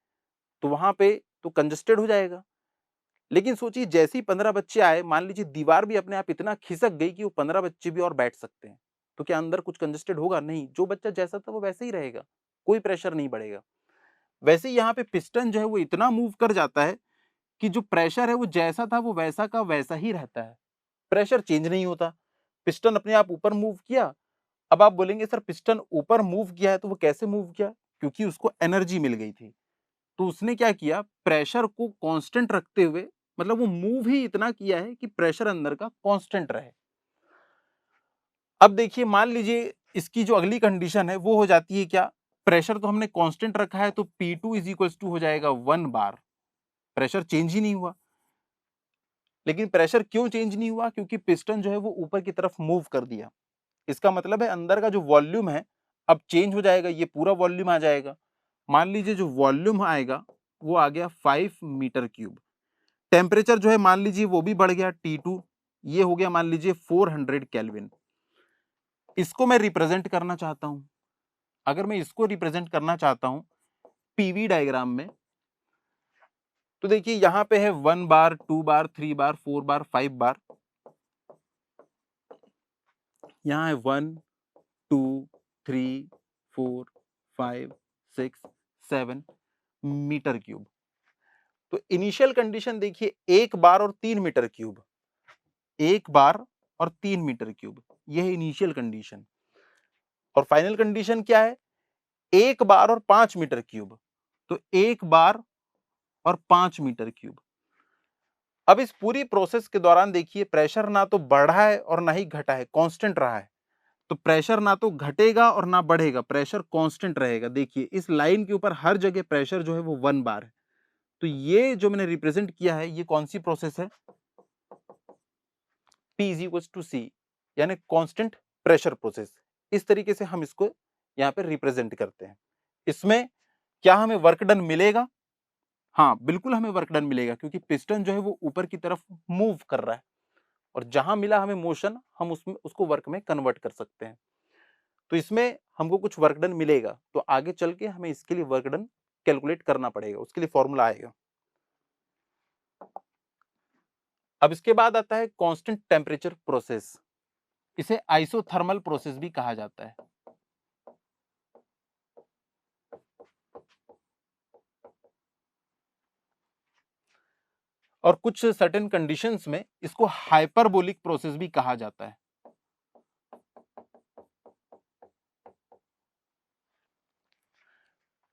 तो वहां पे तो कंजस्टेड हो जाएगा। लेकिन सोचिए जैसे ही 15 बच्चे आए, मान लीजिए दीवार भी अपने आप इतना खिसक गई कि वो 15 बच्चे भी और बैठ सकते हैं, तो क्या अंदर कुछ कंजस्टेड होगा? नहीं, जो बच्चा जैसा था वो वैसे ही रहेगा, कोई प्रेशर नहीं बढ़ेगा। वैसे ही यहाँ पे पिस्टन जो है वो इतना मूव कर जाता है कि जो प्रेशर है वो जैसा था वो वैसा का वैसा ही रहता है, प्रेशर चेंज नहीं होता। पिस्टन अपने आप ऊपर मूव किया। अब आप बोलेंगे सर पिस्टन ऊपर मूव किया है तो वो कैसे मूव किया? क्योंकि उसको एनर्जी मिल गई थी। तो उसने क्या किया, प्रेशर को कांस्टेंट रखते हुए, मतलब वो मूव ही इतना किया है कि प्रेशर अंदर का कांस्टेंट रहे। अब देखिए मान लीजिए इसकी जो अगली कंडीशन है वो हो जाती है क्या, प्रेशर तो हमने कांस्टेंट रखा है, तो P2 इज इक्वल्स टू हो जाएगा 1 बार, प्रेशर चेंज ही नहीं हुआ। लेकिन प्रेशर क्यों चेंज नहीं हुआ? क्योंकि पिस्टन जो है वो ऊपर की तरफ मूव कर दिया। इसका मतलब है अंदर का जो वॉल्यूम है अब चेंज हो जाएगा, ये पूरा वॉल्यूम आ जाएगा। मान लीजिए जो वॉल्यूम आएगा वो आ गया 5 मीटर क्यूब। टेम्परेचर जो है मान लीजिए वो भी बढ़ गया T2, ये हो गया मान लीजिए 400 केल्विन। इसको मैं रिप्रेजेंट करना चाहता हूं। अगर मैं इसको रिप्रेजेंट करना चाहता हूं पीवी डायग्राम में, तो देखिए यहां पे है 1 बार, 2 बार, 3 बार, 4 बार, 5 बार। यहां है 1 2 3 4 5 6 7 मीटर क्यूब। तो इनिशियल कंडीशन देखिए 1 बार और 3 मीटर क्यूब, 1 बार और 3 मीटर क्यूब, यह है इनिशियल कंडीशन। और फाइनल कंडीशन क्या है, 1 बार और 5 मीटर क्यूब। तो 1 बार और 5 मीटर क्यूब। अब इस पूरी प्रोसेस के दौरान देखिए प्रेशर ना तो बढ़ा है और ना ही घटा है, कांस्टेंट रहा है। तो प्रेशर ना तो घटेगा और ना बढ़ेगा, प्रेशर कांस्टेंट रहेगा। देखिए इस लाइन के ऊपर हर जगह प्रेशर जो है वो 1 बार है। तो ये जो मैंने रिप्रेजेंट किया है ये कौन सी प्रोसेस है, P is equals to C, यानी कांस्टेंट प्रेशर प्रोसेस। इस तरीके से हम इसको यहाँ पे रिप्रेजेंट करते हैं। इसमें क्या हमें वर्क डन मिलेगा? हाँ बिल्कुल हमें वर्क डन मिलेगा, क्योंकि पिस्टन जो है वो ऊपर की तरफ मूव कर रहा है और जहां मिला हमें मोशन हम उसमें उसको वर्क में कन्वर्ट कर सकते हैं। तो इसमें हमको कुछ वर्क डन मिलेगा, तो आगे चल के हमें इसके लिए वर्क डन कैलकुलेट करना पड़ेगा, उसके लिए फॉर्मूला आएगा। अब इसके बाद आता है कांस्टेंट टेम्परेचर प्रोसेस। इसे आइसोथर्मल प्रोसेस भी कहा जाता है। और कुछ सर्टेन कंडीशंस में इसको हाइपरबोलिक प्रोसेस भी कहा जाता है।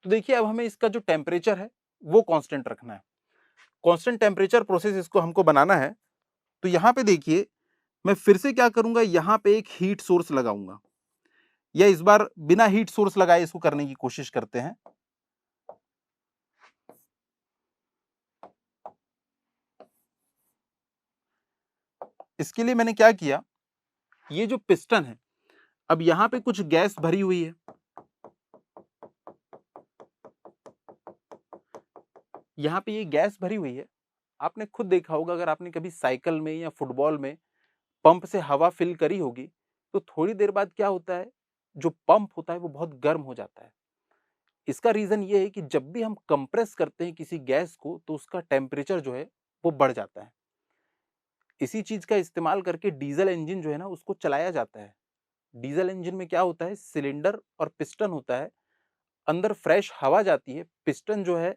तो देखिए अब हमें इसका जो टेम्परेचर है वो कांस्टेंट रखना है। कांस्टेंट टेम्परेचर प्रोसेस इसको हमको बनाना है। तो यहां पे देखिए मैं फिर से क्या करूंगा, यहां पे एक हीट सोर्स लगाऊंगा, या इस बार बिना हीट सोर्स लगाए इसको करने की कोशिश करते हैं। इसके लिए मैंने क्या किया, ये जो पिस्टन है अब यहां पे कुछ गैस भरी हुई है, यहां पे ये गैस भरी हुई है। आपने खुद देखा होगा, अगर आपने कभी साइकिल में या फुटबॉल में पंप से हवा फिल करी होगी, तो थोड़ी देर बाद क्या होता है, जो पंप होता है वो बहुत गर्म हो जाता है। इसका रीजन ये है कि जब भी हम कंप्रेस करते हैं किसी गैस को तो उसका टेम्परेचर जो है वो बढ़ जाता है। इसी चीज का इस्तेमाल करके डीजल इंजन जो है ना उसको चलाया जाता है। डीजल इंजन में क्या होता है, सिलेंडर और पिस्टन होता है। अंदर फ्रेश हवा जाती है, पिस्टन जो है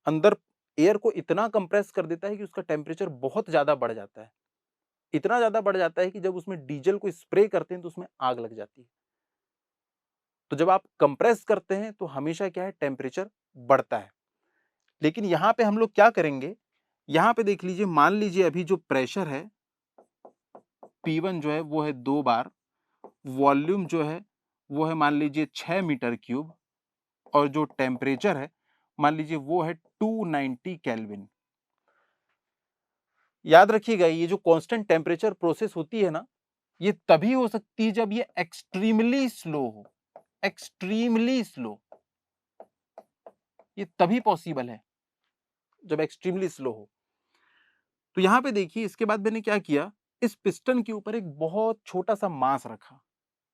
अंदर एयर को इतना कंप्रेस कर देता है कि उसका टेम्परेचर बहुत ज्यादा बढ़ जाता है। इतना ज्यादा बढ़ जाता है कि जब उसमें डीजल को स्प्रे करते हैं तो उसमें आग लग जाती है। तो जब आप कंप्रेस करते हैं तो हमेशा क्या है, टेम्परेचर बढ़ता है। लेकिन यहां पे हम लोग क्या करेंगे, यहां पे देख लीजिए, मान लीजिए अभी जो प्रेशर है P1 जो है वो है 2 बार, वॉल्यूम जो है वो है मान लीजिए 6 मीटर क्यूब, और जो टेम्परेचर है मान लीजिए वो है 290 केल्विन। याद रखिएगा, ये जो कांस्टेंट टेम्परेचर प्रोसेस होती है ना, ये तभी हो सकती है जब ये एक्सट्रीमली स्लो हो। एक्सट्रीमली स्लो, ये तभी पॉसिबल है जब एक्सट्रीमली स्लो हो। तो यहां पे देखिए, इसके बाद मैंने क्या किया, इस पिस्टन के ऊपर एक बहुत छोटा सा मास रखा,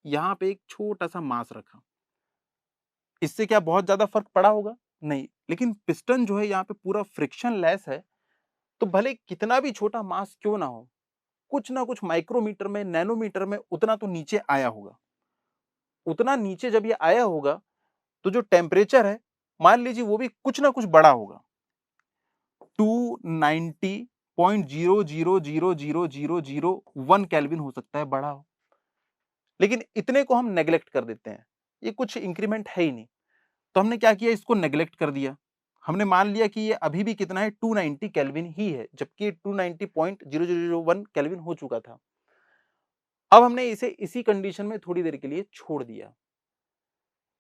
यहां पे एक छोटा सा मास रखा। इससे क्या बहुत ज्यादा फर्क पड़ा होगा? नहीं, लेकिन पिस्टन जो है यहाँ पे पूरा फ्रिक्शन लेस है, तो भले कितना भी छोटा मास क्यों ना हो, कुछ ना कुछ माइक्रोमीटर में, नैनोमीटर में उतना तो नीचे आया होगा। उतना नीचे जब ये आया होगा तो जो टेम्परेचर है मान लीजिए वो भी कुछ ना कुछ बड़ा होगा। 290.0000001 केल्विन हो सकता है बड़ा हो, लेकिन इतने को हम नेग्लेक्ट कर देते हैं, ये कुछ इंक्रीमेंट है ही नहीं। तो हमने क्या किया, इसको नेग्लेक्ट कर दिया। हमने मान लिया कि ये अभी भी कितना है, 290 केल्विन ही है, जबकि 290.0001 केल्विन हो चुका था। अब हमने इसे इसी कंडीशन में थोड़ी देर के लिए छोड़ दिया।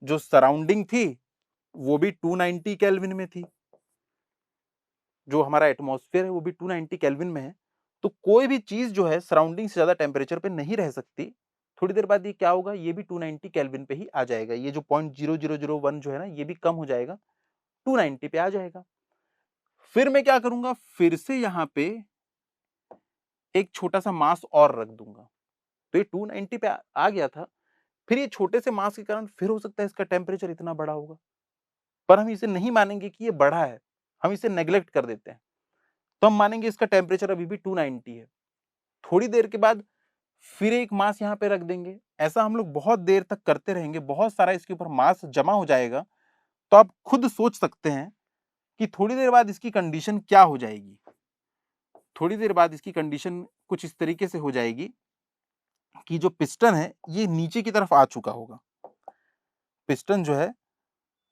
जो सराउंडिंग थी वो भी 290 केल्विन में थी, जो हमारा एटमॉस्फेयर है वो भी 290 केल्विन में है। तो कोई भी चीज जो है सराउंडिंग से ज्यादा टेम्परेचर पे नहीं रह सकती। थोड़ी देर बाद ये क्या होगा, ये भी 290 केल्विन पे ही आ जाएगा। ये जो 0.0001 जो है ना, ये भी कम हो जाएगा, 290 पे आ जाएगा। फिर मैं क्या करूंगा, फिर से यहां पे एक छोटा सा मास और रख दूंगा। तो ये 290 पे आ गया था। फिर ये छोटे से मास के कारण फिर हो सकता है इसका टेम्परेचर इतना बड़ा होगा, पर हम इसे नहीं मानेंगे कि ये बढ़ा है, हम इसे नेग्लेक्ट कर देते हैं। तो हम मानेंगे इसका टेम्परेचर अभी भी 290 है। थोड़ी देर के बाद फिर एक मास यहाँ पे रख देंगे। ऐसा हम लोग बहुत देर तक करते रहेंगे, बहुत सारा इसके ऊपर मास जमा हो जाएगा। तो आप खुद सोच सकते हैं कि थोड़ी देर बाद इसकी कंडीशन क्या हो जाएगी। थोड़ी देर बाद इसकी कंडीशन कुछ इस तरीके से हो जाएगी कि जो पिस्टन है ये नीचे की तरफ आ चुका होगा। पिस्टन जो है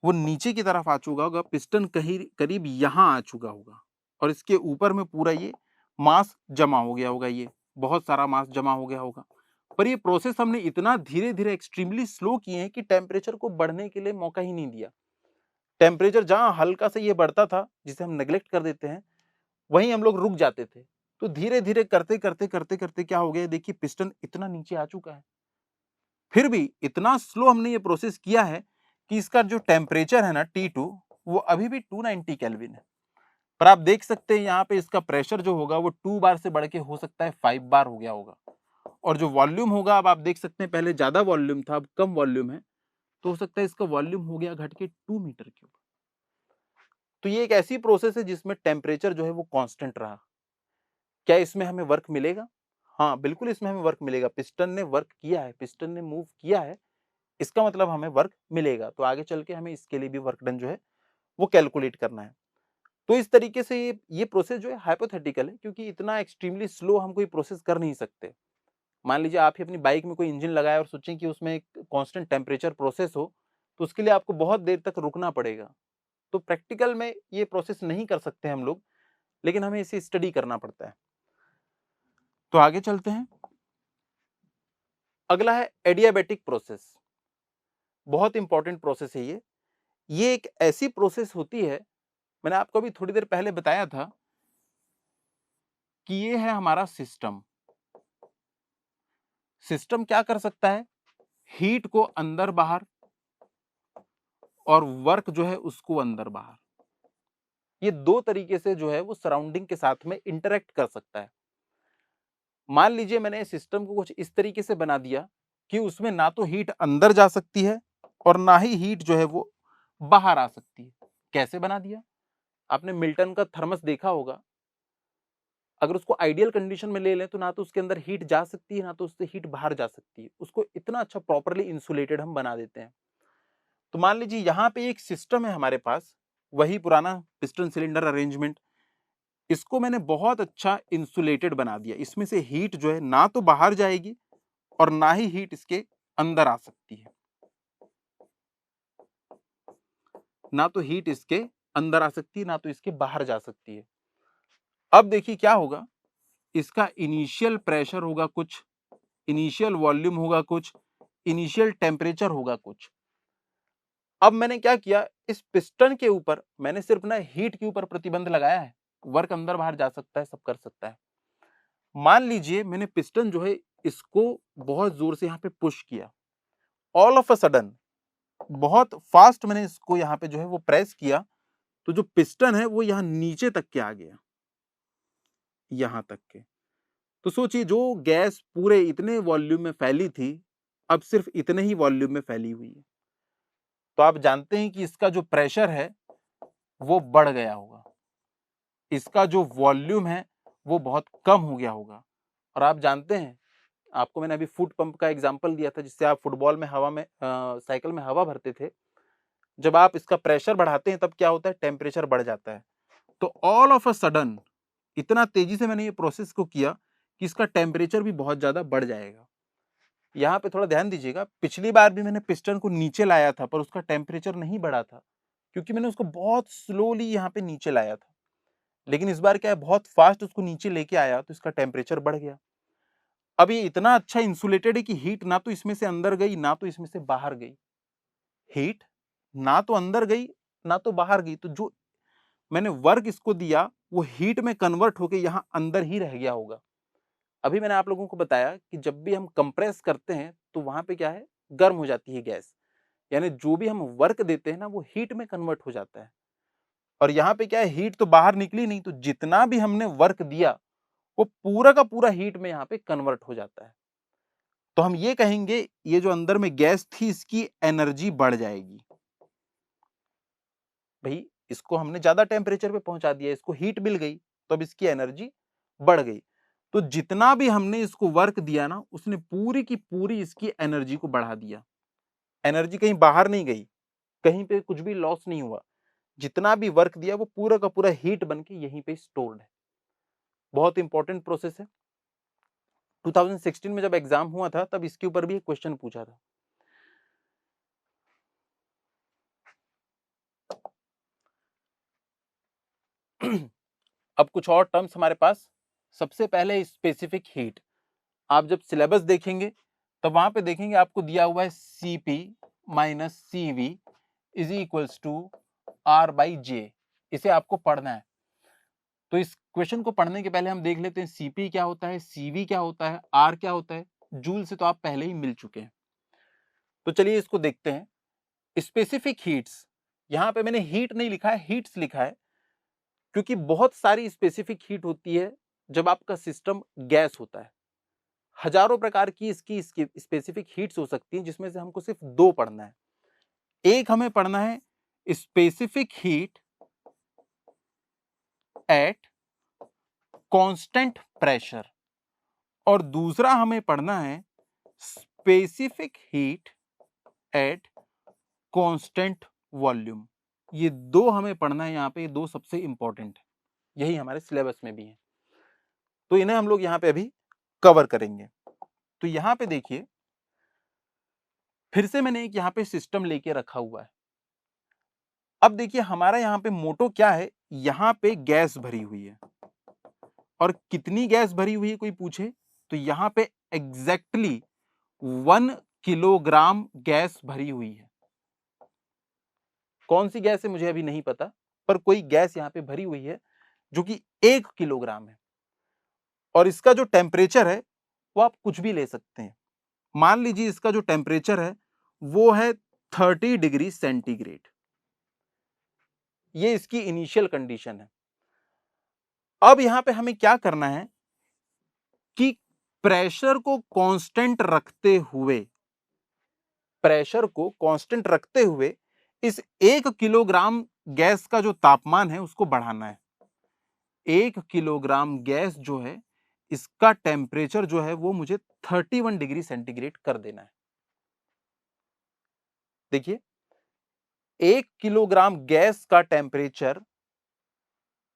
वो नीचे की तरफ आ चुका होगा, पिस्टन कहीं करीब यहां आ चुका होगा, और इसके ऊपर में पूरा ये मास जमा हो गया होगा, ये बहुत सारा मास जमा हो गया होगा। पर ये प्रोसेस हमने इतना धीरे धीरे एक्सट्रीमली स्लो किए हैं कि टेम्परेचर को बढ़ने के लिए मौका ही नहीं दिया। टेम्परेचर जहां हल्का से ये बढ़ता था, जिसे हम नेग्लेक्ट कर देते हैं, वहीं हम लोग रुक जाते थे। तो धीरे धीरे करते करते करते करते क्या हो गया, देखिए पिस्टन इतना नीचे आ चुका है। फिर भी इतना स्लो हमने ये प्रोसेस किया है कि इसका जो टेम्परेचर है ना T2, वो अभी भी 290 केल्विन है। पर आप देख सकते हैं यहाँ पे इसका प्रेशर जो होगा वो 2 बार से बढ़ के हो सकता है 5 बार हो गया होगा। और जो वॉल्यूम होगा, अब आप देख सकते हैं पहले ज्यादा वॉल्यूम था, अब कम वॉल्यूम है, तो हो सकता है इसका वॉल्यूम हो गया घट के 2 मीटर क्यूब। तो ये एक ऐसी प्रोसेस है जिसमें टेम्परेचर जो है वो कांस्टेंट रहा। क्या इसमें हमें वर्क मिलेगा? हाँ बिल्कुल, इसमें हमें वर्क मिलेगा। पिस्टन ने वर्क किया है, पिस्टन ने मूव किया है, इसका मतलब हमें वर्क मिलेगा। तो आगे चल के हमें इसके लिए भी वर्क डन जो है वो कैलकुलेट करना है। तो इस तरीके से ये प्रोसेस जो है हाइपोथेटिकल है, क्योंकि इतना एक्सट्रीमली स्लो हम कोई प्रोसेस कर नहीं सकते। मान लीजिए आप ही अपनी बाइक में कोई इंजन लगाए और सोचें कि उसमें एक कांस्टेंट टेम्परेचर प्रोसेस हो, तो उसके लिए आपको बहुत देर तक रुकना पड़ेगा। तो प्रैक्टिकल में ये प्रोसेस नहीं कर सकते हम लोग, लेकिन हमें इसे स्टडी करना पड़ता है। तो आगे चलते हैं। अगला है एडियाबेटिक प्रोसेस। बहुत इंपॉर्टेंट प्रोसेस है ये एक ऐसी प्रोसेस होती है, मैंने आपको अभी थोड़ी देर पहले बताया था कि ये है हमारा सिस्टम। सिस्टम क्या कर सकता है, हीट को अंदर बाहर और वर्क जो है उसको अंदर बाहर, ये दो तरीके से जो है वो सराउंडिंग के साथ में इंटरेक्ट कर सकता है। मान लीजिए मैंने सिस्टम को कुछ इस तरीके से बना दिया कि उसमें ना तो हीट अंदर जा सकती है और ना ही हीट जो है वो बाहर आ सकती है। कैसे बना दिया? आपने मिल्टन का थर्मस देखा होगा। अगर उसको आइडियल कंडीशन में ले लें तो ना तो उसके अंदर हीट जा सकती है, ना तो उससे हीट बाहर जा सकती है। उसको इतना अच्छा प्रॉपर्ली इंसुलेटेड हम बना देते हैं। तो मान लीजिए यहां पे एक सिस्टम है हमारे पास, वही पुराना पिस्टन सिलेंडर अरेंजमेंट। इसको मैंने बहुत अच्छा इंसुलेटेड बना दिया, इसमें से हीट जो है ना तो बाहर जाएगी और ना ही हीट इसके अंदर आ सकती है, ना तो हीट इसके अंदर आ सकती है ना तो इसके बाहर जा सकती है। अब देखिए क्या होगा, इसका इनिशियल प्रेशर होगा कुछ, इनिशियल वॉल्यूम होगा कुछ, इनिशियल टेम्परेचर होगा कुछ। अब मैंने क्या किया, इस पिस्टन के ऊपर मैंने सिर्फ ना हीट के ऊपर प्रतिबंध लगाया है, वर्क अंदर बाहर जा सकता है, सब कर सकता है। मान लीजिए मैंने पिस्टन जो है इसको बहुत जोर से यहाँ पे पुश किया, ऑल ऑफ अ सडन बहुत फास्ट मैंने इसको यहाँ पे जो है वो प्रेस किया, तो जो पिस्टन है वो यहाँ नीचे तक के आ गया, यहां तक के। तो सोचिए जो गैस पूरे इतने वॉल्यूम में फैली थी, अब सिर्फ इतने ही वॉल्यूम में फैली हुई है। तो आप जानते हैं कि इसका जो प्रेशर है वो बढ़ गया होगा, इसका जो वॉल्यूम है वो बहुत कम हो गया होगा। और आप जानते हैं, आपको मैंने अभी फुट पंप का एग्जांपल दिया था, जिससे आप फुटबॉल में हवा में साइकिल में हवा भरते थे। जब आप इसका प्रेशर बढ़ाते हैं तब क्या होता है, टेम्परेचर बढ़ जाता है। तो ऑल ऑफ अ सडन इतना तेजी से मैंने ये प्रोसेस को किया कि इसका टेम्परेचर भी बहुत ज्यादा बढ़ जाएगा। यहाँ पे थोड़ा ध्यान दीजिएगा, पिछली बार भी मैंने पिस्टन को नीचे लाया था पर उसका टेम्परेचर नहीं बढ़ा था, क्योंकि मैंने उसको बहुत स्लोली यहाँ पे नीचे लाया था। लेकिन इस बार क्या है, बहुत फास्ट उसको नीचे लेके आया तो इसका टेम्परेचर बढ़ गया। अब ये इतना अच्छा इंसुलेटेड है कि हीट ना तो इसमें से अंदर गई ना तो इसमें से बाहर गई, हीट ना तो अंदर गई ना तो बाहर गई। तो जो मैंने वर्क इसको दिया वो हीट में कन्वर्ट होकर यहाँ अंदर ही रह गया होगा। अभी मैंने आप लोगों को बताया कि जब भी हम कंप्रेस करते हैं तो वहां पे क्या है, गर्म हो जाती है गैस, यानी जो भी हम वर्क देते हैं ना वो हीट में कन्वर्ट हो जाता है। और यहाँ पे क्या है, हीट तो बाहर निकली नहीं, तो जितना भी हमने वर्क दिया वो पूरा का पूरा हीट में यहाँ पे कन्वर्ट हो जाता है। तो हम ये कहेंगे ये जो अंदर में गैस थी इसकी एनर्जी बढ़ जाएगी। भाई इसको हमने ज्यादा टेम्परेचर पे पहुंचा दिया, इसको हीट मिल गई तो अब इसकी एनर्जी बढ़ गई। तो जितना भी हमने इसको वर्क दिया ना उसने पूरी की पूरी इसकी एनर्जी को बढ़ा दिया। एनर्जी कहीं बाहर नहीं गई, कहीं पे कुछ भी लॉस नहीं हुआ, जितना भी वर्क दिया वो पूरा का पूरा हीट बन के यहीं पे स्टोर्ड है। बहुत इंपॉर्टेंट प्रोसेस है। 2016 में जब एग्जाम हुआ था तब इसके ऊपर भी एक क्वेश्चन पूछा था। अब कुछ और टर्म्स हमारे पास, सबसे पहले स्पेसिफिक हीट। आप जब सिलेबस देखेंगे तब वहां पे देखेंगे आपको दिया हुआ है Cp minus Cv is equals to R by J, इसे आपको पढ़ना है। तो इस क्वेश्चन को पढ़ने के पहले हम देख लेते हैं Cp क्या होता है, Cv क्या होता है, R क्या होता है। जूल से तो आप पहले ही मिल चुके हैं, तो चलिए इसको देखते हैं। स्पेसिफिक हीट्स, यहां पे मैंने हीट नहीं लिखा है, हीट्स लिखा है, क्योंकि बहुत सारी स्पेसिफिक हीट होती है जब आपका सिस्टम गैस होता है। हजारों प्रकार की इसकी स्पेसिफिक हीट्स हो सकती हैं, जिसमें से हमको सिर्फ दो पढ़ना है। एक हमें पढ़ना है specific heat at constant pressure, और दूसरा हमें पढ़ना है specific heat at constant volume. ये दो हमें पढ़ना है यहाँ पे, ये दो सबसे इंपॉर्टेंट है, यही हमारे सिलेबस में भी है, तो इन्हें हम लोग यहाँ पे अभी कवर करेंगे। तो यहाँ पे देखिए फिर से मैंने एक यहाँ पे सिस्टम लेके रखा हुआ है। अब देखिए हमारा यहाँ पे मोटो क्या है, यहाँ पे गैस भरी हुई है, और कितनी गैस भरी हुई है कोई पूछे तो यहाँ पे एग्जैक्टली 1 किलोग्राम गैस भरी हुई है। कौन सी गैस है मुझे अभी नहीं पता, पर कोई गैस यहाँ पे भरी हुई है जो कि 1 किलोग्राम है। और इसका जो टेम्परेचर है वो आप कुछ भी ले सकते हैं। मान लीजिए इसका जो टेम्परेचर है वो है 30 डिग्री सेंटीग्रेड, ये इसकी इनिशियल कंडीशन है। अब यहां पे हमें क्या करना है कि प्रेशर को कांस्टेंट रखते हुए, प्रेशर को कांस्टेंट रखते हुए इस 1 किलोग्राम गैस का जो तापमान है उसको बढ़ाना है। 1 किलोग्राम गैस जो है इसका टेम्परेचर जो है वो मुझे 31 डिग्री सेंटीग्रेड कर देना है। देखिए 1 किलोग्राम गैस का टेम्परेचर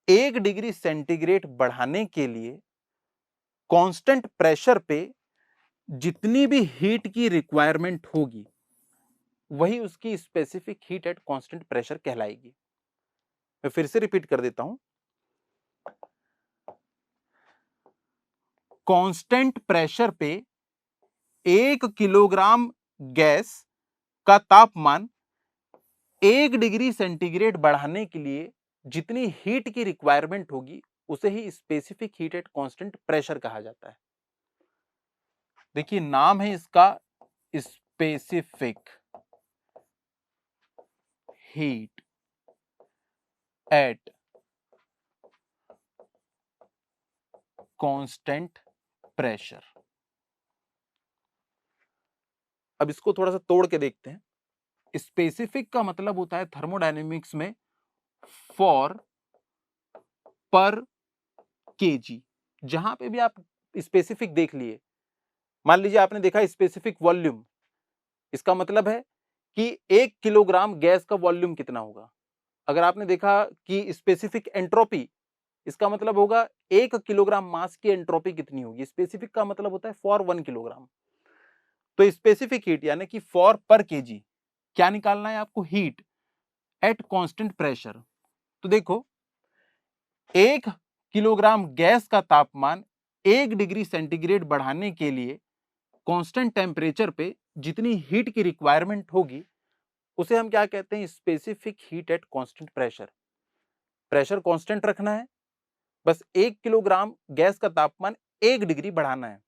1 डिग्री सेंटीग्रेड बढ़ाने के लिए कांस्टेंट प्रेशर पे जितनी भी हीट की रिक्वायरमेंट होगी वही उसकी specific heat at constant pressure कहलाएगी। मैं फिर से रिपीट कर देता हूं, कांस्टेंट प्रेशर पे 1 किलोग्राम गैस का तापमान 1 डिग्री सेंटीग्रेड बढ़ाने के लिए जितनी हीट की रिक्वायरमेंट होगी उसे ही specific heat at constant pressure कहा जाता है। देखिए नाम है इसका specific heat at constant pressure. अब इसको थोड़ा सा तोड़ के देखते हैं। स्पेसिफिक का मतलब होता है थर्मोडायनेमिक्स में फॉर पर केजी। जहां पे भी आप स्पेसिफिक देख लिए, मान लीजिए आपने देखा स्पेसिफिक वॉल्यूम, इसका मतलब है कि 1 किलोग्राम गैस का वॉल्यूम कितना होगा। अगर आपने देखा कि स्पेसिफिक एंट्रोपी, इसका मतलब होगा 1 किलोग्राम मास की एंट्रोपी कितनी होगी। स्पेसिफिक का मतलब होता है फॉर 1 किलोग्राम। तो स्पेसिफिक हीट यानी कि फॉर पर केजी क्या निकालना है आपको, हीट एट कांस्टेंट प्रेशर। तो देखो 1 किलोग्राम गैस का तापमान 1 डिग्री सेंटीग्रेड बढ़ाने के लिए कांस्टेंट टेम्परेचर पे जितनी हीट की रिक्वायरमेंट होगी उसे हम क्या कहते हैं, specific heat at constant pressure. Pressure constant रखना है, बस 1 किलोग्राम गैस का तापमान 1 डिग्री बढ़ाना है।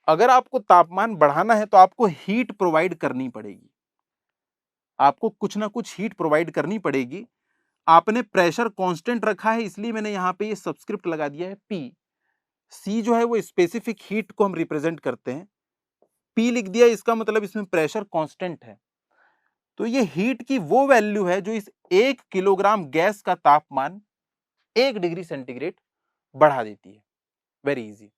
अगर आपको तापमान बढ़ाना है तो आपको हीट प्रोवाइड करनी पड़ेगी, आपको कुछ ना कुछ हीट प्रोवाइड करनी पड़ेगी। आपने प्रेशर कांस्टेंट रखा है इसलिए मैंने यहां पे ये सबस्क्रिप्ट लगा दिया है पी। सी जो है वो स्पेसिफिक हीट को हम रिप्रेजेंट करते हैं, पी लिख दिया, इसका मतलब इसमें प्रेशर कांस्टेंट है। तो ये हीट की वो वैल्यू है जो इस 1 किलोग्राम गैस का तापमान 1 डिग्री सेंटीग्रेड बढ़ा देती है। Very easy.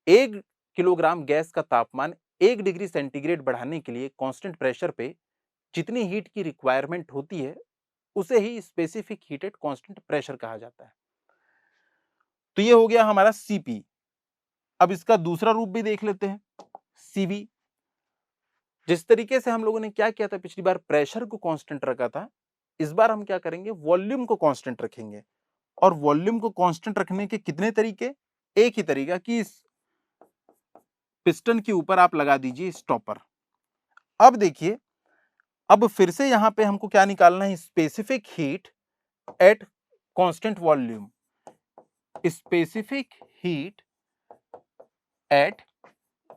1 किलोग्राम गैस का तापमान 1 डिग्री सेंटीग्रेड बढ़ाने के लिए कांस्टेंट प्रेशर पे जितनी हीट की रिक्वायरमेंट होती है उसे ही specific heat at constant pressure कहा जाता है। तो ये हो गया हमारा सीपी। अब इसका दूसरा रूप भी देख लेते हैं, सीवी। जिस तरीके से हम लोगों ने क्या किया था पिछली बार, प्रेशर को कांस्टेंट रखा था, इस बार हम क्या करेंगे, वॉल्यूम को कांस्टेंट रखेंगे। और वॉल्यूम को कांस्टेंट रखने के कितने तरीके, एक ही तरीका कि इस पिस्टन के ऊपर आप लगा दीजिए स्टॉपर। अब देखिए, अब फिर से यहां पे हमको क्या निकालना है, specific heat at constant volume. Specific heat at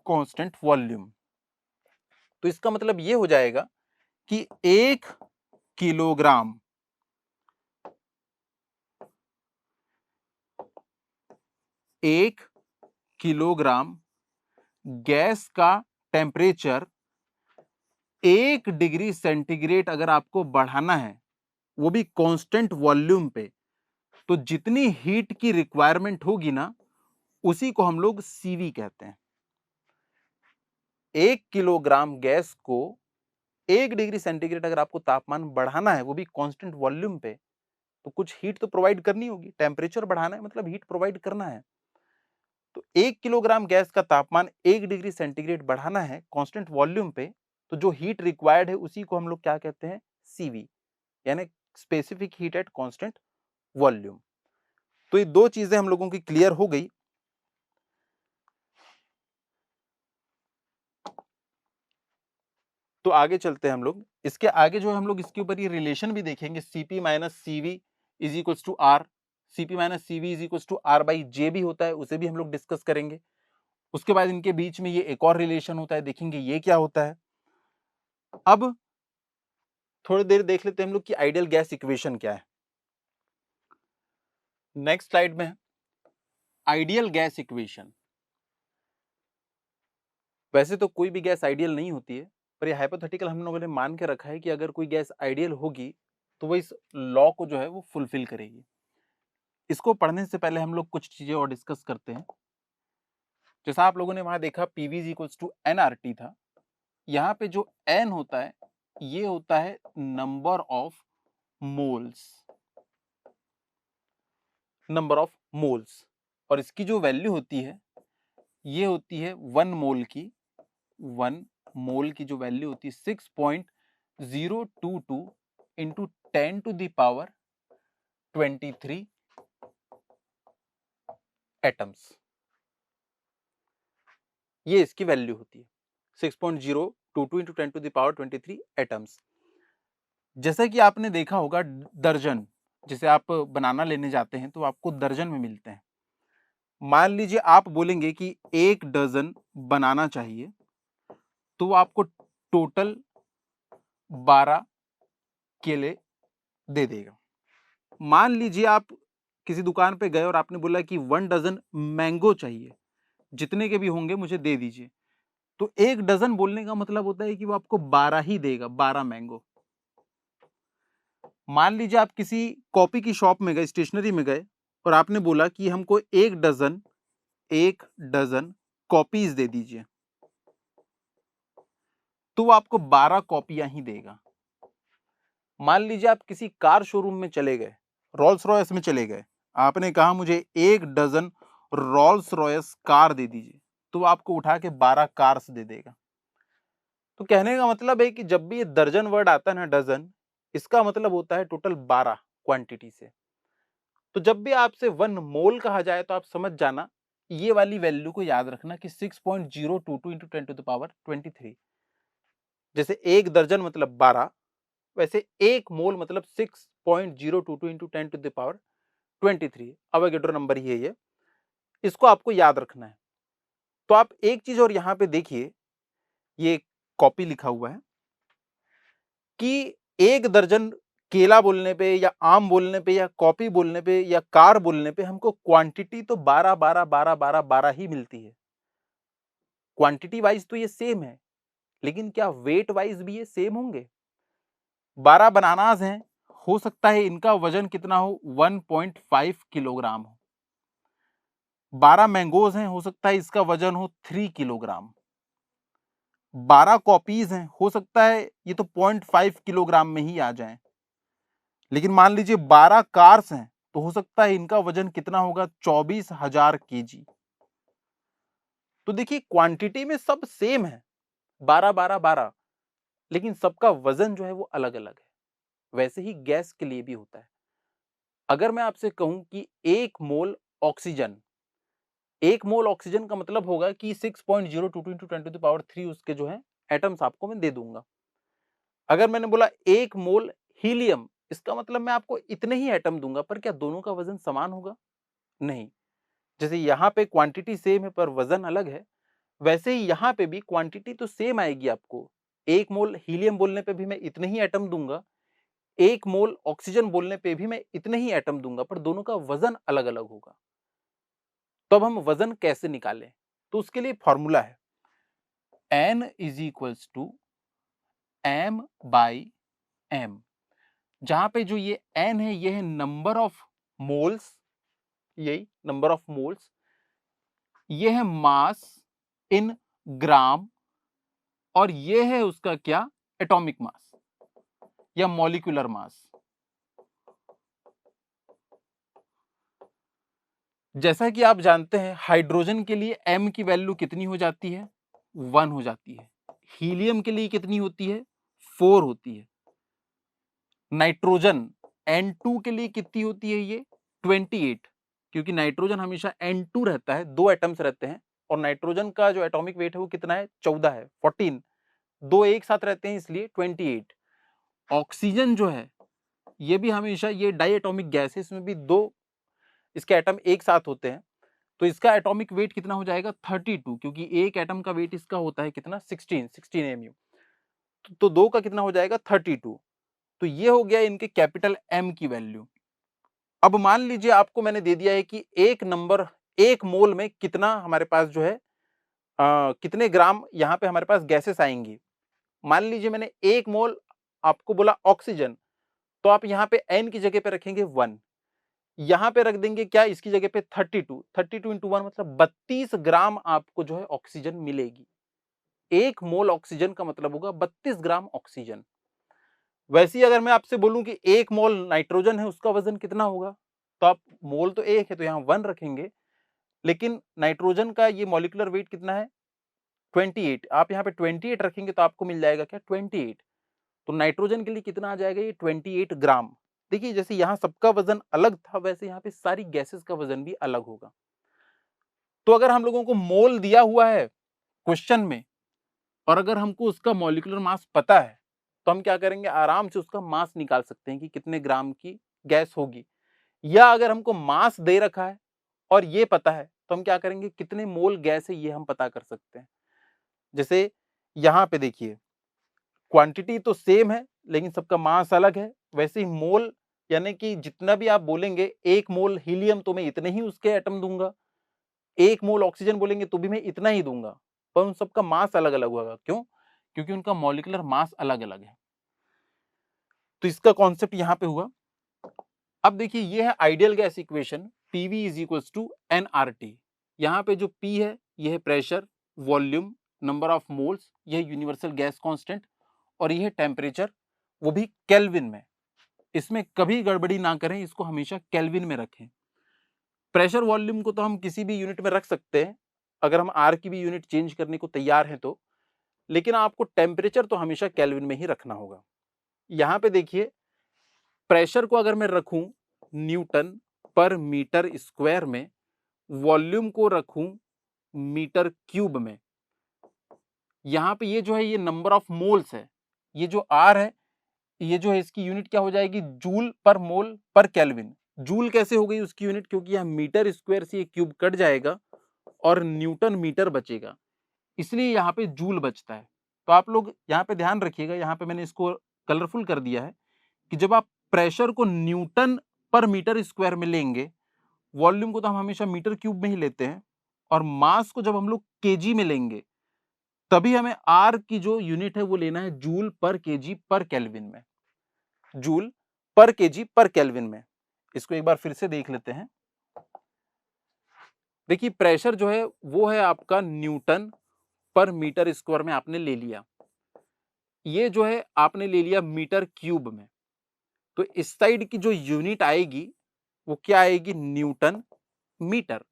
constant volume. तो इसका मतलब ये हो जाएगा कि 1 किलोग्राम गैस का टेम्परेचर 1 डिग्री सेंटीग्रेड अगर आपको बढ़ाना है, वो भी कांस्टेंट वॉल्यूम पे, तो जितनी हीट की रिक्वायरमेंट होगी ना उसी को हम लोग सीवी कहते हैं। 1 किलोग्राम गैस को 1 डिग्री सेंटीग्रेड अगर आपको तापमान बढ़ाना है, वो भी कांस्टेंट वॉल्यूम पे, तो कुछ हीट तो प्रोवाइड करनी होगी। टेम्परेचर बढ़ाना है मतलब हीट प्रोवाइड करना है। तो 1 किलोग्राम गैस का तापमान 1 डिग्री सेंटीग्रेड बढ़ाना है कांस्टेंट वॉल्यूम पे, तो जो हीट रिक्वायर्ड है उसी को हम लोग क्या कहते हैं, सीवी, यानी specific heat at constant volume. तो ये दो चीजें हम लोगों की क्लियर हो गई। तो आगे चलते हैं हम लोग। इसके आगे जो हम लोग इसके ऊपर ये रिलेशन भी देखेंगे, CP minus CV is equal to R. CP minus CV is equal to R by J भी होता है, उसे भी हम लोग डिस्कस करेंगे। उसके बाद इनके बीच में ये एक और रिलेशन होता है, देखेंगे ये क्या होता है। अब थोड़ी देर देख लेते हैं हम लोग कि आइडियल गैस इक्वेशन क्या है। नेक्स्ट स्लाइड में आइडियल गैस इक्वेशन। वैसे तो कोई भी गैस आइडियल नहीं होती है, पर ये हाइपोथेटिकल हम लोगों ने मान के रखा है कि अगर कोई गैस आइडियल होगी तो वो इस लॉ को जो है वो फुलफिल करेगी। इसको पढ़ने से पहले हम लोग कुछ चीजें और डिस्कस करते हैं। जैसा आप लोगों ने वहां देखा PV is equals to NRT था, यहाँ पे जो एन होता है ये होता है number of moles, number of moles. और इसकी जो वैल्यू होती है ये होती है 1 मोल की, 1 मोल की जो वैल्यू होती है 6.022 into 10 to the power 23 atoms. ये इसकी वैल्यू होती है 6.022 into 10 to the power 23 atoms. जैसा कि आपने देखा होगा दर्जन, जैसे आप बनाना लेने जाते हैं तो आपको दर्जन में मिलते हैं। मान लीजिए आप बोलेंगे कि 1 डजन बनाना चाहिए, तो आपको टोटल 12 केले दे देगा। मान लीजिए आप किसी दुकान पे गए और आपने बोला कि 1 डजन मैंगो चाहिए, जितने के भी होंगे मुझे दे दीजिए, तो 1 डजन बोलने का मतलब होता है कि वो आपको 12 ही देगा, 12 मैंगो। मान लीजिए आप किसी कॉपी की शॉप में गए, स्टेशनरी में गए और आपने बोला कि हमको 1 डजन कॉपीज दे दीजिए, तो वो आपको 12 कॉपियां ही देगा। मान लीजिए आप किसी कार शोरूम में चले गए, रोल्स रॉयस में चले गए, आपने कहा मुझे 1 डजन रोल्स रॉयस कार दे दीजिए, तो वो आपको उठा के 12 कार्स दे देगा। तो कहने का मतलब है कि जब भी ये दर्जन वर्ड आता है ना, डजन, इसका मतलब होता है टोटल 12 क्वांटिटी से। तो जब भी आपसे 1 मोल कहा जाए तो आप समझ जाना, ये वाली वैल्यू को याद रखना कि 6.022 इंटू 10 टू द पावर 23। जैसे 1 दर्जन मतलब 12, वैसे 1 मोल मतलब 6.022 into 10 to the power 23। Avogadro number ही है ये, इसको आपको याद रखना है। तो आप एक चीज और यहां पे देखिए, ये कॉपी लिखा हुआ है कि 1 दर्जन केला बोलने पे या आम बोलने पे या कॉपी बोलने पे या कार बोलने पे हमको क्वांटिटी तो 12 12 12 12 12 ही मिलती है। क्वांटिटी वाइज तो ये सेम है, लेकिन क्या वेट वाइज भी ये सेम होंगे? 12 बनानास हैं, हो सकता है इनका वजन कितना हो, 1.5 किलोग्राम हो। 12 मैंगोज हैं, हो सकता है इसका वजन हो 3 किलोग्राम। 12 कॉपीज हैं, हो सकता है ये तो 0.5 किलोग्राम में ही आ जाएं। लेकिन मान लीजिए 12 कार्स हैं, तो हो सकता है इनका वजन कितना होगा, 24,000 केजी। तो देखिए क्वांटिटी में सब सेम है, 12 12 12, लेकिन सबका वजन जो है वो अलग अलग है। वैसे ही गैस के लिए भी होता है। अगर मैं आपसे कहूं कि 1 मोल ऑक्सीजन, 1 मोल ऑक्सीजन का मतलब होगा कि 6.022 इंटू 10 टू द पावर 3 उसके जो है एटम्स आपको मैं दे दूंगा। अगर मैंने बोला 1 मोल हीलियम, इसका मतलब मैं आपको इतने ही एटम दूंगा, पर क्या दोनों का वजन समान होगा? नहीं। जैसे यहाँ पे क्वांटिटी सेम है पर वजन अलग है, वैसे ही यहाँ पे भी क्वांटिटी तो सेम आएगी आपको। 1 मोल हीलियम बोलने पे भी मैं इतने ही एटम दूंगा, 1 मोल ऑक्सीजन बोलने पे भी मैं इतने ही एटम दूंगा, पर दोनों का वजन अलग अलग होगा। तो अब हम वजन कैसे निकालें? तो उसके लिए फॉर्मूला है N is equals to m by m, जहां पे जो ये n है ये है नंबर ऑफ मोल्स, यही नंबर ऑफ मोल्स, ये है मास इन ग्राम, और ये है उसका क्या, एटॉमिक मास या मॉलिक्यूलर मास। जैसा कि आप जानते हैं हाइड्रोजन के लिए m की वैल्यू कितनी हो जाती है, 1 हो जाती है। हीलियम के लिए कितनी होती है, 4 होती है। नाइट्रोजन N2 के लिए कितनी होती है, ये 28, क्योंकि नाइट्रोजन हमेशा N2 रहता है, 2 एटम्स रहते हैं, और नाइट्रोजन का जो एटॉमिक वेट है वो कितना है, 14 है, 14, 2 एक साथ रहते हैं इसलिए 28। ऑक्सीजन जो है ये भी हमेशा, ये डाई एटॉमिक गैस है, इसमें भी 2 इसके एटम एक साथ होते हैं, तो इसका एटॉमिक वेट कितना हो जाएगा, 32, क्योंकि एक एटम का वेट इसका होता है कितना, 16 mu। तो 2 का कितना हो जाएगा, 32। तो ये हो गया इनके कैपिटल M की वैल्यू। अब मान लीजिए आपको मैंने दे दिया है कि एक नंबर, 1 मोल में कितना हमारे पास जो है कितने ग्राम यहाँ पे हमारे पास गैसेस आएंगी। मान लीजिए मैंने 1 मोल आपको बोला ऑक्सीजन, तो आप यहाँ पे N की जगह पे रखेंगे 1, यहाँ पे रख देंगे क्या, इसकी जगह पे 32, 32 इंटू 1 मतलब 32 ग्राम आपको जो है ऑक्सीजन मिलेगी। 1 मोल ऑक्सीजन का मतलब होगा 32 ग्राम ऑक्सीजन। वैसे ही अगर मैं आपसे बोलूं कि 1 मोल नाइट्रोजन है उसका वजन कितना होगा, तो आप मोल तो 1 है तो यहाँ 1 रखेंगे, लेकिन नाइट्रोजन का ये मॉलिक्यूलर वेट कितना है 28, आप यहाँ पे 28 रखेंगे तो आपको मिल जाएगा क्या 28। तो नाइट्रोजन के लिए कितना आ जाएगा ये 28 ग्राम। देखिए जैसे यहाँ सबका वजन अलग था वैसे यहाँ पे सारी गैसेस का वजन भी अलग होगा। तो अगर हम लोगों को मोल दिया हुआ है क्वेश्चन में और अगर हमको उसका मॉलिक्यूलर मास पता है तो हम क्या करेंगे, आराम से उसका मास निकाल सकते हैं कि कितने ग्राम की गैस होगी। या अगर हमको मास दे रखा है और ये पता है तो हम क्या करेंगे, कितने मोल गैस है ये हम पता कर सकते हैं। जैसे यहां पे देखिए क्वांटिटी तो सेम है लेकिन सबका मास अलग है, वैसे ही मोल यानी कि जितना भी आप बोलेंगे 1 मोल हीलियम तो मैं इतने ही उसके एटम दूंगा, 1 मोल ऑक्सीजन बोलेंगे तो भी मैं इतना ही दूंगा, पर उन सबका मास अलग अलग होगा। क्यों? क्योंकि उनका मॉलिक्यूलर मास अलग अलग है। तो इसका कॉन्सेप्ट यहां पे हुआ। अब देखिए ये है ideal gas equation, PV is equals to nRT। यहाँ पे जो P है ये है pressure, volume, number of moles, यह है यूनिवर्सल गैस कांस्टेंट, और ये है टेम्परेचर, वो भी केल्विन में। इसमें कभी गड़बड़ी ना करें, इसको हमेशा केल्विन में रखें। प्रेशर वॉल्यूम को तो हम किसी भी यूनिट में रख सकते हैं अगर हम आर की भी यूनिट चेंज करने को तैयार हैं तो, लेकिन आपको टेम्परेचर तो हमेशा केल्विन में ही रखना होगा। यहाँ पे देखिए प्रेशर को अगर मैं रखूं न्यूटन पर मीटर स्क्वायर में, वॉल्यूम को रखूं मीटर क्यूब में, यहाँ पे ये जो है ये नंबर ऑफ मोल्स है, ये जो आर है ये जो है इसकी यूनिट क्या हो जाएगी, जूल पर मोल पर केल्विन। जूल कैसे हो गई उसकी यूनिट, क्योंकि यहाँ मीटर स्क्वायर से ये क्यूब कट जाएगा और न्यूटन मीटर बचेगा, इसलिए यहाँ पे जूल बचता है। तो आप लोग यहाँ पे ध्यान रखिएगा, यहाँ पे मैंने इसको कलरफुल कर दिया है कि जब आप प्रेशर को न्यूटन पर मीटर स्क्वायर में लेंगे, वॉल्यूम को तो हम हमेशा मीटर क्यूब में ही लेते हैं, और मास को जब हम लोग केजी में लेंगे तभी हमें आर की जो यूनिट है वो लेना है जूल पर केजी पर केल्विन में, जूल पर केजी पर केल्विन में। इसको एक बार फिर से देख लेते हैं। देखिए प्रेशर जो है वो है आपका न्यूटन पर मीटर स्क्वायर में आपने ले लिया, ये जो है आपने ले लिया मीटर क्यूब में, तो इस साइड की जो यूनिट आएगी वो क्या आएगी, न्यूटन मीटर।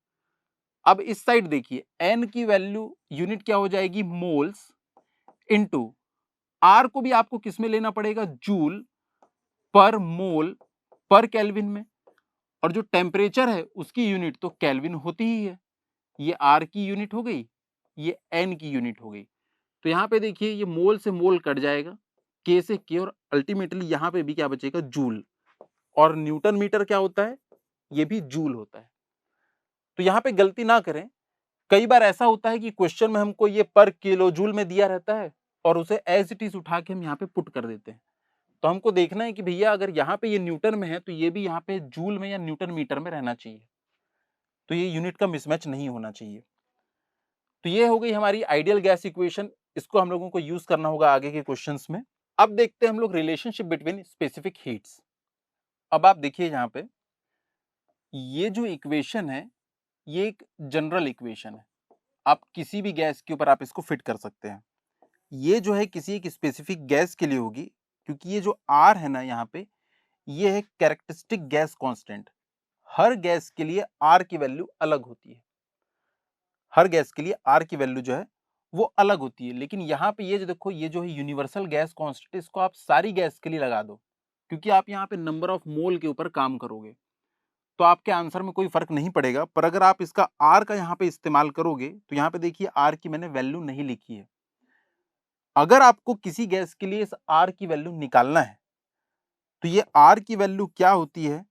अब इस साइड देखिए एन की वैल्यू यूनिट क्या हो जाएगी, मोल्स, इनटू आर को भी आपको किस में लेना पड़ेगा, जूल पर मोल पर केल्विन में, और जो टेम्परेचर है उसकी यूनिट तो केल्विन होती ही है, ये आर की यूनिट हो गई, ये एन की यूनिट हो गई। तो यहाँ पे देखिए ये मोल से मोल कट जाएगा, के से के, और अल्टीमेटली यहाँ पे भी क्या बचेगा, जूल, और न्यूटन मीटर क्या होता है, ये भी जूल होता है। तो यहाँ पे गलती ना करें, कई बार ऐसा होता है कि क्वेश्चन में हमको ये पर किलो जूल में दिया रहता है और उसे एज इट इज उठा के हम यहाँ पे पुट कर देते हैं। तो हमको देखना है कि भैया अगर यहाँ पे ये न्यूटन में है तो ये भी यहाँ पे जूल में या न्यूटन मीटर में रहना चाहिए, तो ये यूनिट का मिसमैच नहीं होना चाहिए। तो ये हो गई हमारी आइडियल गैस इक्वेशन, इसको हम लोगों को यूज करना होगा आगे के क्वेश्चंस में। अब देखते हैं हम लोग रिलेशनशिप बिटवीन स्पेसिफिक हीट्स। अब आप देखिए यहाँ पे ये जो इक्वेशन है ये एक जनरल इक्वेशन है, आप किसी भी गैस के ऊपर आप इसको फिट कर सकते हैं। ये जो है किसी एक स्पेसिफिक गैस के लिए होगी, क्योंकि ये जो आर है ना यहाँ पे ये है कैरेक्टरिस्टिक गैस कांस्टेंट। हर गैस के लिए आर की वैल्यू अलग होती है, हर गैस के लिए आर की वैल्यू जो है वो अलग होती है। लेकिन यहाँ पे ये जो देखो ये जो है यूनिवर्सल गैस कांस्टेंट, इसको आप सारी गैस के लिए लगा दो, क्योंकि आप यहाँ पे नंबर ऑफ मोल के ऊपर काम करोगे तो आपके आंसर में कोई फर्क नहीं पड़ेगा। पर अगर आप इसका आर का यहाँ पे इस्तेमाल करोगे तो यहाँ पे देखिए आर की मैंने वैल्यू नहीं लिखी है। अगर आपको किसी गैस के लिए इस आर की वैल्यू निकालना है तो ये आर की वैल्यू क्या होती है,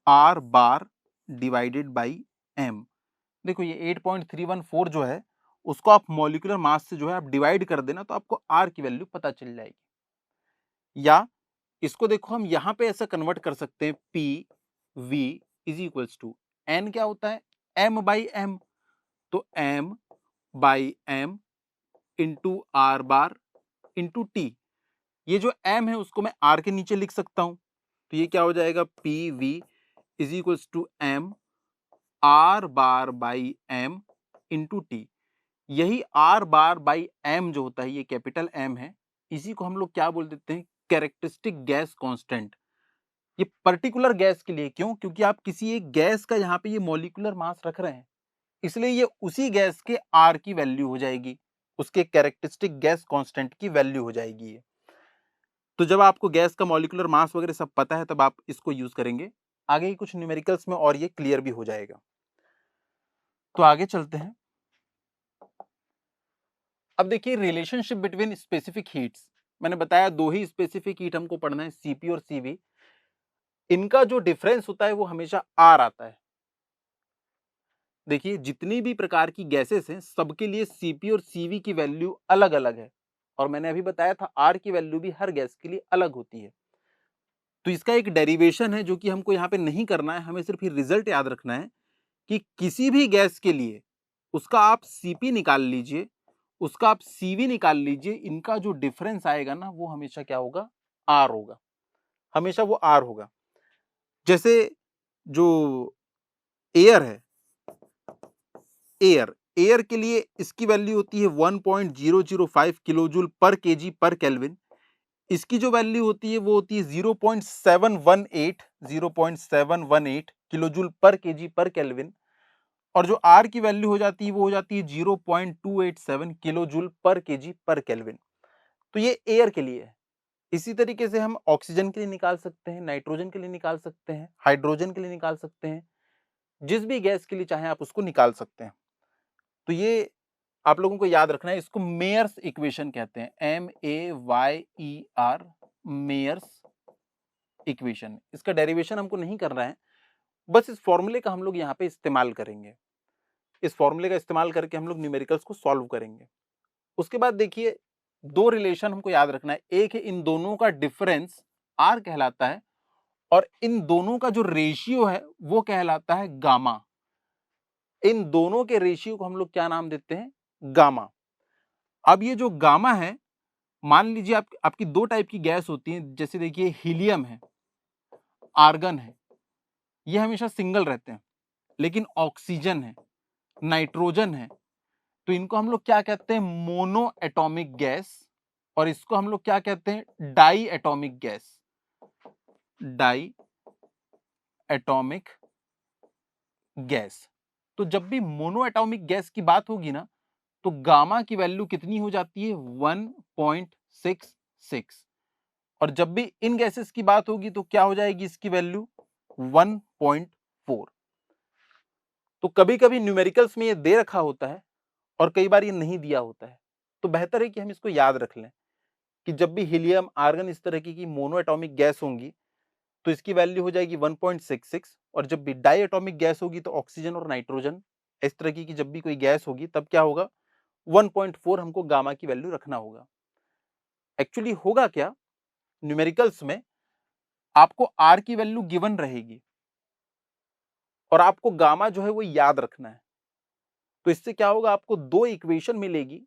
R bar divided by M. देखो ये 8.314 जो है उसको आप मॉलिक्यूलर मास से जो है आप डिवाइड कर देना तो आपको आर की वैल्यू पता चल जाएगी। या इसको देखो हम यहां पे ऐसा कन्वर्ट कर सकते हैं, P V is equals to N क्या होता है, एम बाई एम, तो M by M into R bar into T. ये जो एम है उसको मैं आर के नीचे लिख सकता हूं, तो ये क्या हो जाएगा, P V is equals to M R bar by M into T. यही आर बार बाई एम जो होता है ये कैपिटल एम है, इसी को हम लोग क्या बोल देते हैं, कैरेक्टरिस्टिक गैस कांस्टेंट। ये पर्टिकुलर गैस के लिए क्यों? क्योंकि आप किसी एक गैस का यहाँ पे ये मॉलिक्यूलर मास रख रहे हैं, इसलिए ये उसी गैस के आर की वैल्यू हो जाएगी, उसके कैरेक्टरिस्टिक गैस कांस्टेंट की वैल्यू हो जाएगी ये। तो जब आपको गैस का मॉलिक्यूलर मास वगैरह सब पता है तब आप इसको यूज करेंगे, आगे कुछ न्यूमेरिकल्स में और ये क्लियर भी हो जाएगा। तो आगे चलते हैं। अब देखिए रिलेशनशिप बिटवीन स्पेसिफिक हीट्स, मैंने बताया दो ही स्पेसिफिक हीट हमको पढ़ना है, सीपी और सीवी। इनका जो डिफरेंस होता है वो हमेशा आर आता है। देखिए जितनी भी प्रकार की गैसेस हैं सबके लिए सीपी और सीवी की वैल्यू अलग अलग है, और मैंने अभी बताया था आर की वैल्यू भी हर गैस के लिए अलग होती है। तो इसका एक डेरिवेशन है जो कि हमको यहाँ पे नहीं करना है, हमें सिर्फ ये रिजल्ट याद रखना है कि किसी भी गैस के लिए उसका आप सीपी निकाल लीजिए, उसका आप सीवी निकाल लीजिए, इनका जो डिफरेंस आएगा ना वो हमेशा क्या होगा? आर होगा, हमेशा वो आर होगा। जैसे जो एयर है, एयर के लिए इसकी वैल्यू होती है 1.005 किलोजूल पर केजी पर केल्विन। इसकी जो वैल्यू होती है वो होती है 0.718 किलोजूल पर केजी पर केल्विन, और जो आर की वैल्यू हो जाती है वो हो जाती है 0.287 किलोजूल पर केजी पर केल्विन। तो ये एयर के लिए है। इसी तरीके से हम ऑक्सीजन के लिए निकाल सकते हैं, नाइट्रोजन के लिए निकाल सकते हैं, हाइड्रोजन के लिए निकाल सकते हैं, जिस भी गैस के लिए चाहे आप उसको निकाल सकते हैं। तो ये आप लोगों को याद रखना है, इसको मेयर्स इक्वेशन कहते हैं, MEYER, मेयर्स इक्वेशन। इसका डेरिवेशन हमको नहीं करना है, बस इस फॉर्मूले का हम लोग यहाँ पे इस्तेमाल करेंगे। इस फॉर्मूले का इस्तेमाल करके हम लोग न्यूमेरिकल्स को सॉल्व करेंगे। उसके बाद देखिए दो रिलेशन हमको याद रखना है, एक है इन दोनों का डिफरेंस आर कहलाता है, और इन दोनों का जो रेशियो है वो कहलाता है गामा। इन दोनों के रेशियो को हम लोग क्या नाम देते हैं? गामा। अब ये जो गामा है, मान लीजिए आपकी दो टाइप की गैस होती है, जैसे देखिए हीलियम है, आर्गन है, ये हमेशा सिंगल रहते हैं, लेकिन ऑक्सीजन है, नाइट्रोजन है, तो इनको हम लोग क्या कहते हैं? मोनो एटॉमिक गैस, और इसको हम लोग क्या कहते हैं? Diatomic gas. Diatomic gas. तो जब भी मोनो एटॉमिक गैस की बात होगी ना, तो गामा की वैल्यू कितनी हो जाती है? 1.66, और जब भी इन गैसेस की बात होगी तो क्या हो जाएगी इसकी वैल्यू? 1.4। तो कभी कभी न्यूमेरिकल्स में ये दे रखा होता है और कई बार ये नहीं दिया होता है, तो बेहतर है कि हम इसको याद रख लें कि जब भी हीलियम, आर्गन इस तरह की मोनो एटॉमिक गैस होंगी तो इसकी वैल्यू हो जाएगी 1.66, और जब भी डाई एटॉमिक गैस होगी तो ऑक्सीजन और नाइट्रोजन, इस तरह की जब भी कोई गैस होगी तब क्या होगा? 1.4 हमको गामा की वैल्यू रखना होगा। एक्चुअली होगा क्या, न्यूमेरिकल्स में आपको आर की वैल्यू गिवन रहेगी और आपको गामा जो है वो याद रखना है। तो इससे क्या होगा, आपको दो इक्वेशन मिलेगी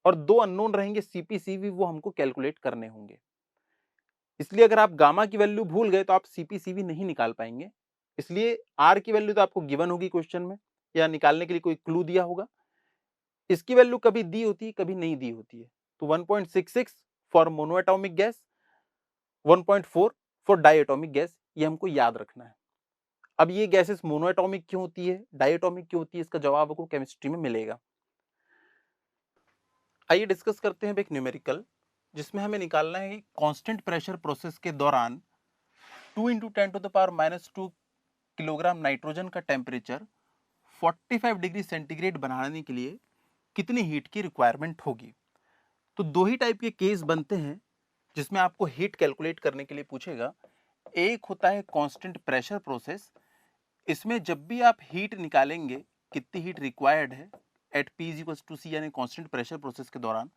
और दो अननोन रहेंगे सीपी सीवी, वो हमको कैलकुलेट करने होंगे। इसलिए अगर आप गामा की वैल्यू भूल गए तो आप सीपी सीवी नहीं निकाल पाएंगे। इसलिए आर की वैल्यू तो आपको गिवन होगी क्वेश्चन में, या निकालने के लिए कोई क्लू दिया होगा। इसकी वैल्यू कभी दी होती है, कभी नहीं दी होती है। तो 1.66 for monoatomic gas, 1.4 for diatomic gas, ये हमको याद रखना है। अब ये गैसेस मोनोएटॉमिक क्यों होती है, डायएटॉमिक क्यों होती है, इसका जवाब आपको केमिस्ट्री में मिलेगा। आइए डिस्कस करते हैं एक न्यूमेरिकल, जिसमें हमें निकालना है कि कांस्टेंट प्रेशर प्रोसेस के दौरान 2 × 10⁻² किलोग्राम नाइट्रोजन का टेम्परेचर 45 डिग्री सेंटीग्रेड बनाने के लिए कितनी हीट की रिक्वायरमेंट होगी। तो दो ही टाइप के केस बनते हैं जिसमें आपको हीट कैलकुलेट करने के लिए पूछेगा। एक होता है कांस्टेंट प्रेशर प्रोसेस, इसमें जब भी आप हीट निकालेंगे कितनी हीट रिक्वायर्ड है एट P = C, यानी कांस्टेंट प्रेशर प्रोसेस के दौरान,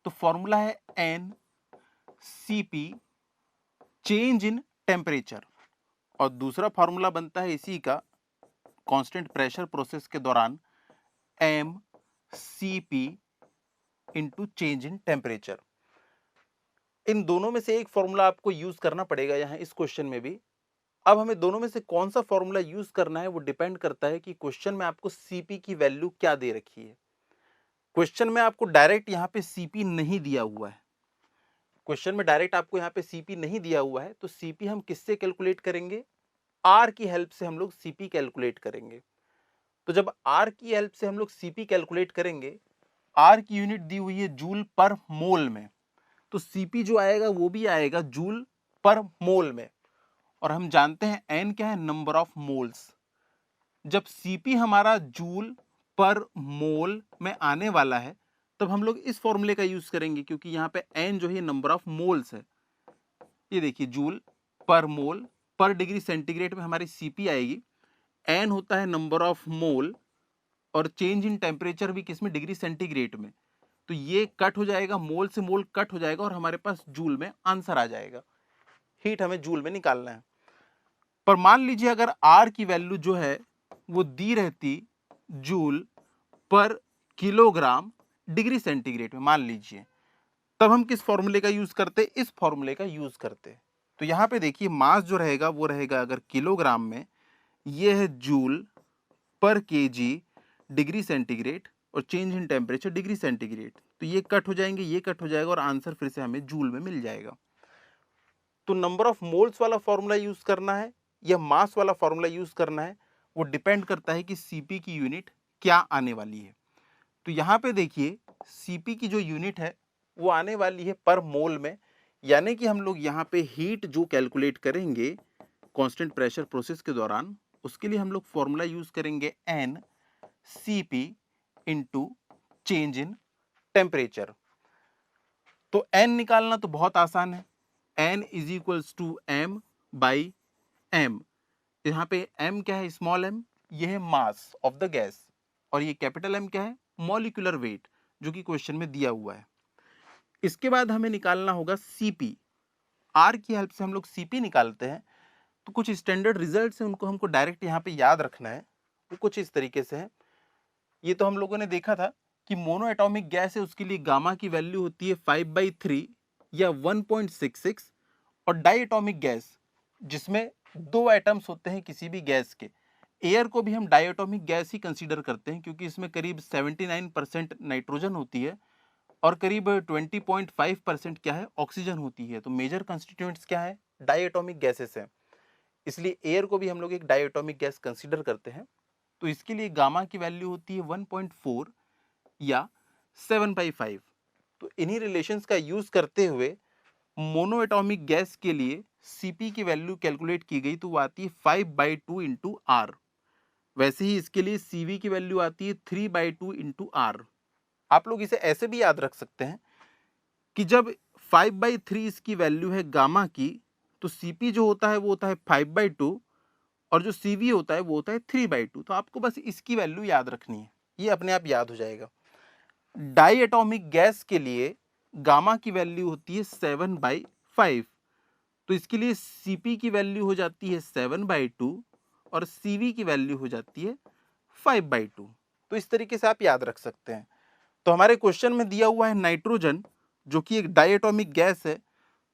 तो फॉर्मूला है NCP, चेंज इन टेम्परेचर, और दूसरा फॉर्मूला बनता है इसी का कांस्टेंट प्रेशर प्रोसेस के दौरान MCP into change in temperature. इन दोनों में से एक फॉर्मूला आपको यूज करना पड़ेगा यहाँ इस क्वेश्चन में भी। अब हमें दोनों में से कौन सा फॉर्मूला यूज करना है वो डिपेंड करता है कि क्वेश्चन में आपको सीपी की वैल्यू क्या दे रखी है। क्वेश्चन में आपको डायरेक्ट यहाँ पे सीपी नहीं दिया हुआ है, क्वेश्चन में डायरेक्ट आपको यहाँ पे सीपी नहीं दिया हुआ है, तो सीपी हम किससे कैलकुलेट करेंगे? आर की हेल्प से हम लोग सीपी कैलकुलेट करेंगे। तो जब आर की हेल्प से हम लोग सीपी कैलकुलेट करेंगे, आर की यूनिट दी हुई है जूल पर मोल में, तो सीपी जो आएगा वो भी आएगा जूल पर मोल में। और हम जानते हैं एन क्या है? Number of moles. जब सीपी हमारा जूल पर मोल में आने वाला है, तब हम लोग इस फॉर्मूले का यूज करेंगे, क्योंकि यहाँ पे एन जो है नंबर ऑफ मोल्स है। ये देखिए जूल पर मोल पर डिग्री सेंटीग्रेड में हमारी सीपी आएगी। एन होता है नंबर ऑफ मोल, और चेंज इन टेम्परेचर भी किसमें? डिग्री सेंटीग्रेड में। तो ये कट हो जाएगा, मोल से मोल कट हो जाएगा, और हमारे पास जूल में आंसर आ जाएगा। हीट हमें जूल में निकालना है। पर मान लीजिए अगर आर की वैल्यू जो है वो दी रहती जूल पर किलोग्राम डिग्री सेंटीग्रेड में, मान लीजिए, तब हम किस फॉर्मूले का यूज करते? इस फॉर्मूले का यूज करते। तो यहां पे देखिए मास जो रहेगा वो रहेगा अगर किलोग्राम में, ये है जूल पर केजी डिग्री सेंटीग्रेड, और change in temperature degree centigrade. तो ये कट हो जाएंगे, ये कट हो जाएगा, और आंसर फिर से हमें जूल में मिल जाएगा। तो नंबर ऑफ मोल्स वाला फॉर्मूला यूज करना है या मास वाला फॉर्मूला यूज करना है, वो डिपेंड करता है कि सीपी की यूनिट क्या आने वाली है। तो यहाँ पे देखिए सीपी की जो यूनिट है वो आने वाली है पर मोल में, यानी कि हम लोग यहाँ पे हीट जो कैलकुलेट करेंगे कांस्टेंट प्रेशर प्रोसेस के दौरान, उसके लिए हम लोग फॉर्मूला यूज करेंगे N CP into change in temperature. तो एन निकालना तो बहुत आसान है, N is equals to M by M. यहाँ पे एम क्या है? स्मॉल एम, ये है मास ऑफ द गैस, और ये कैपिटल एम क्या है? मॉलिक्यूलर वेट, जो कि क्वेश्चन में दिया हुआ है। इसके बाद हमें निकालना होगा सीपी। आर की हेल्प से हम लोग सीपी निकालते हैं, तो कुछ स्टैंडर्ड रिजल्ट है उनको हमको डायरेक्ट यहाँ पे याद रखना है। वो कुछ इस तरीके से है। ये तो हम लोगों ने देखा था कि मोनो एटॉमिक गैस है, उसके लिए गामा की वैल्यू होती है 5/3 या 1.66, और डाई एटॉमिक गैस जिसमें 2 एटम्स होते हैं किसी भी गैस के, एयर को भी हम डाई एटॉमिक गैस ही कंसीडर करते हैं, क्योंकि इसमें करीब 79% नाइट्रोजन होती है और करीब 20.5% क्या है? ऑक्सीजन होती है। तो मेजर कंस्टिट्यूएंट्स क्या है? डाई एटॉमिक गैसेस है, इसलिए एयर को भी हम लोग एक डाई एटॉमिक गैस कंसीडर करते हैं। तो इसके लिए गामा की वैल्यू होती है 1.4 या 7/5। तो इन्हीं रिलेशंस का यूज करते हुए मोनो एटॉमिक गैस के लिए सीपी की वैल्यू कैलकुलेट की गई, तो वो आती है 5/2 इंटू आर। वैसे ही इसके लिए सीवी की वैल्यू आती है 3/2 इंटू आर। आप लोग इसे ऐसे भी याद रख सकते हैं कि जब 5/3 इसकी वैल्यू है गामा की, तो सीपी जो होता है वो होता है 5/2, और जो सीवी होता है वो होता है 3/2। तो आपको बस इसकी वैल्यू याद रखनी है, ये अपने आप याद हो जाएगा। डाई एटॉमिक गैस के लिए गामा की वैल्यू होती है 7/5, तो इसके लिए सीपी की वैल्यू हो जाती है 7/2 और सीवी की वैल्यू हो जाती है 5/2। तो इस तरीके से आप याद रख सकते हैं। तो हमारे क्वेश्चन में दिया हुआ है नाइट्रोजन, जो कि एक डाई एटॉमिक गैस है,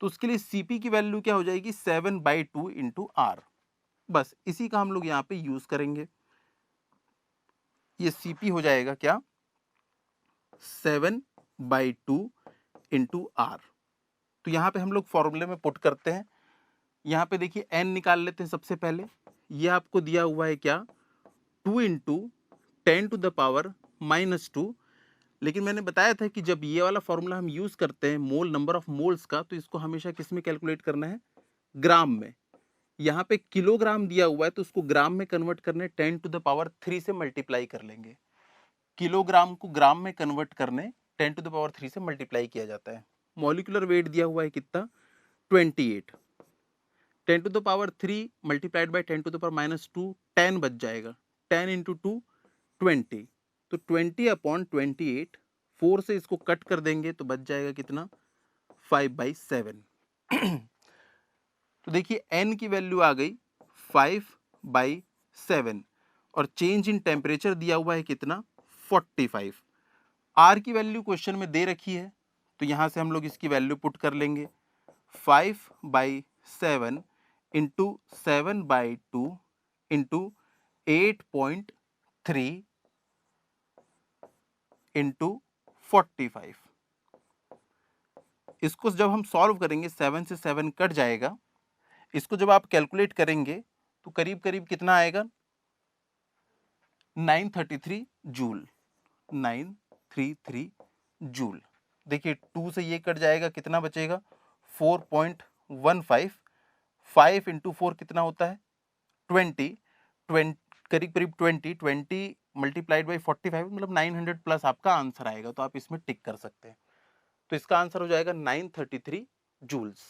तो उसके लिए सीपी की वैल्यू क्या हो जाएगी? 7/2 इंटू आर। बस इसी का हम लोग यहाँ पे यूज करेंगे। ये सीपी हो जाएगा क्या? 7/2 इंटू आर। तो यहाँ पे हम लोग फॉर्मूले में पुट करते हैं। यहाँ पे देखिए एन निकाल लेते हैं सबसे पहले। ये आपको दिया हुआ है क्या? 2 इंटू 10⁻²। लेकिन मैंने बताया था कि जब ये वाला फॉर्मूला हम यूज करते हैं मोल नंबर ऑफ मोल्स का, तो इसको हमेशा किस में कैलकुलेट करना है? ग्राम में। यहाँ पे किलोग्राम दिया हुआ है, तो उसको ग्राम में कन्वर्ट करने 10⁻³ से मल्टीप्लाई कर लेंगे। किलोग्राम को ग्राम में कन्वर्ट करने 10⁻³ से मल्टीप्लाई किया जाता है। मॉलिक्यूलर वेट दिया हुआ है कितना? 28। 10⁻³ मल्टीप्लाइड बाई 10⁻², 10 बच जाएगा। 10 इंटू 2 20, तो 20/28, 4 से इसको कट कर देंगे तो बच जाएगा कितना? 5/7। तो देखिए n की वैल्यू आ गई 5/7, और चेंज इन टेम्परेचर दिया हुआ है कितना? 45। r की वैल्यू क्वेश्चन में दे रखी है, तो यहां से हम लोग इसकी वैल्यू पुट कर लेंगे। 5/7 इंटू 7/2 इंटू 8.3 इंटू 45। इसको जब हम सॉल्व करेंगे 7 से 7 कट जाएगा, इसको जब आप कैलकुलेट करेंगे तो करीब करीब कितना आएगा 933 जूल, 933 जूल। देखिए 2 से ये कट जाएगा, कितना बचेगा 4.15, 5 इंटू 4 कितना होता है 20, करीब करीब 20 मल्टीप्लाइड बाई 45 मतलब 900 प्लस आपका आंसर आएगा। तो आप इसमें टिक कर सकते हैं। तो इसका आंसर हो जाएगा 933 जूल्स।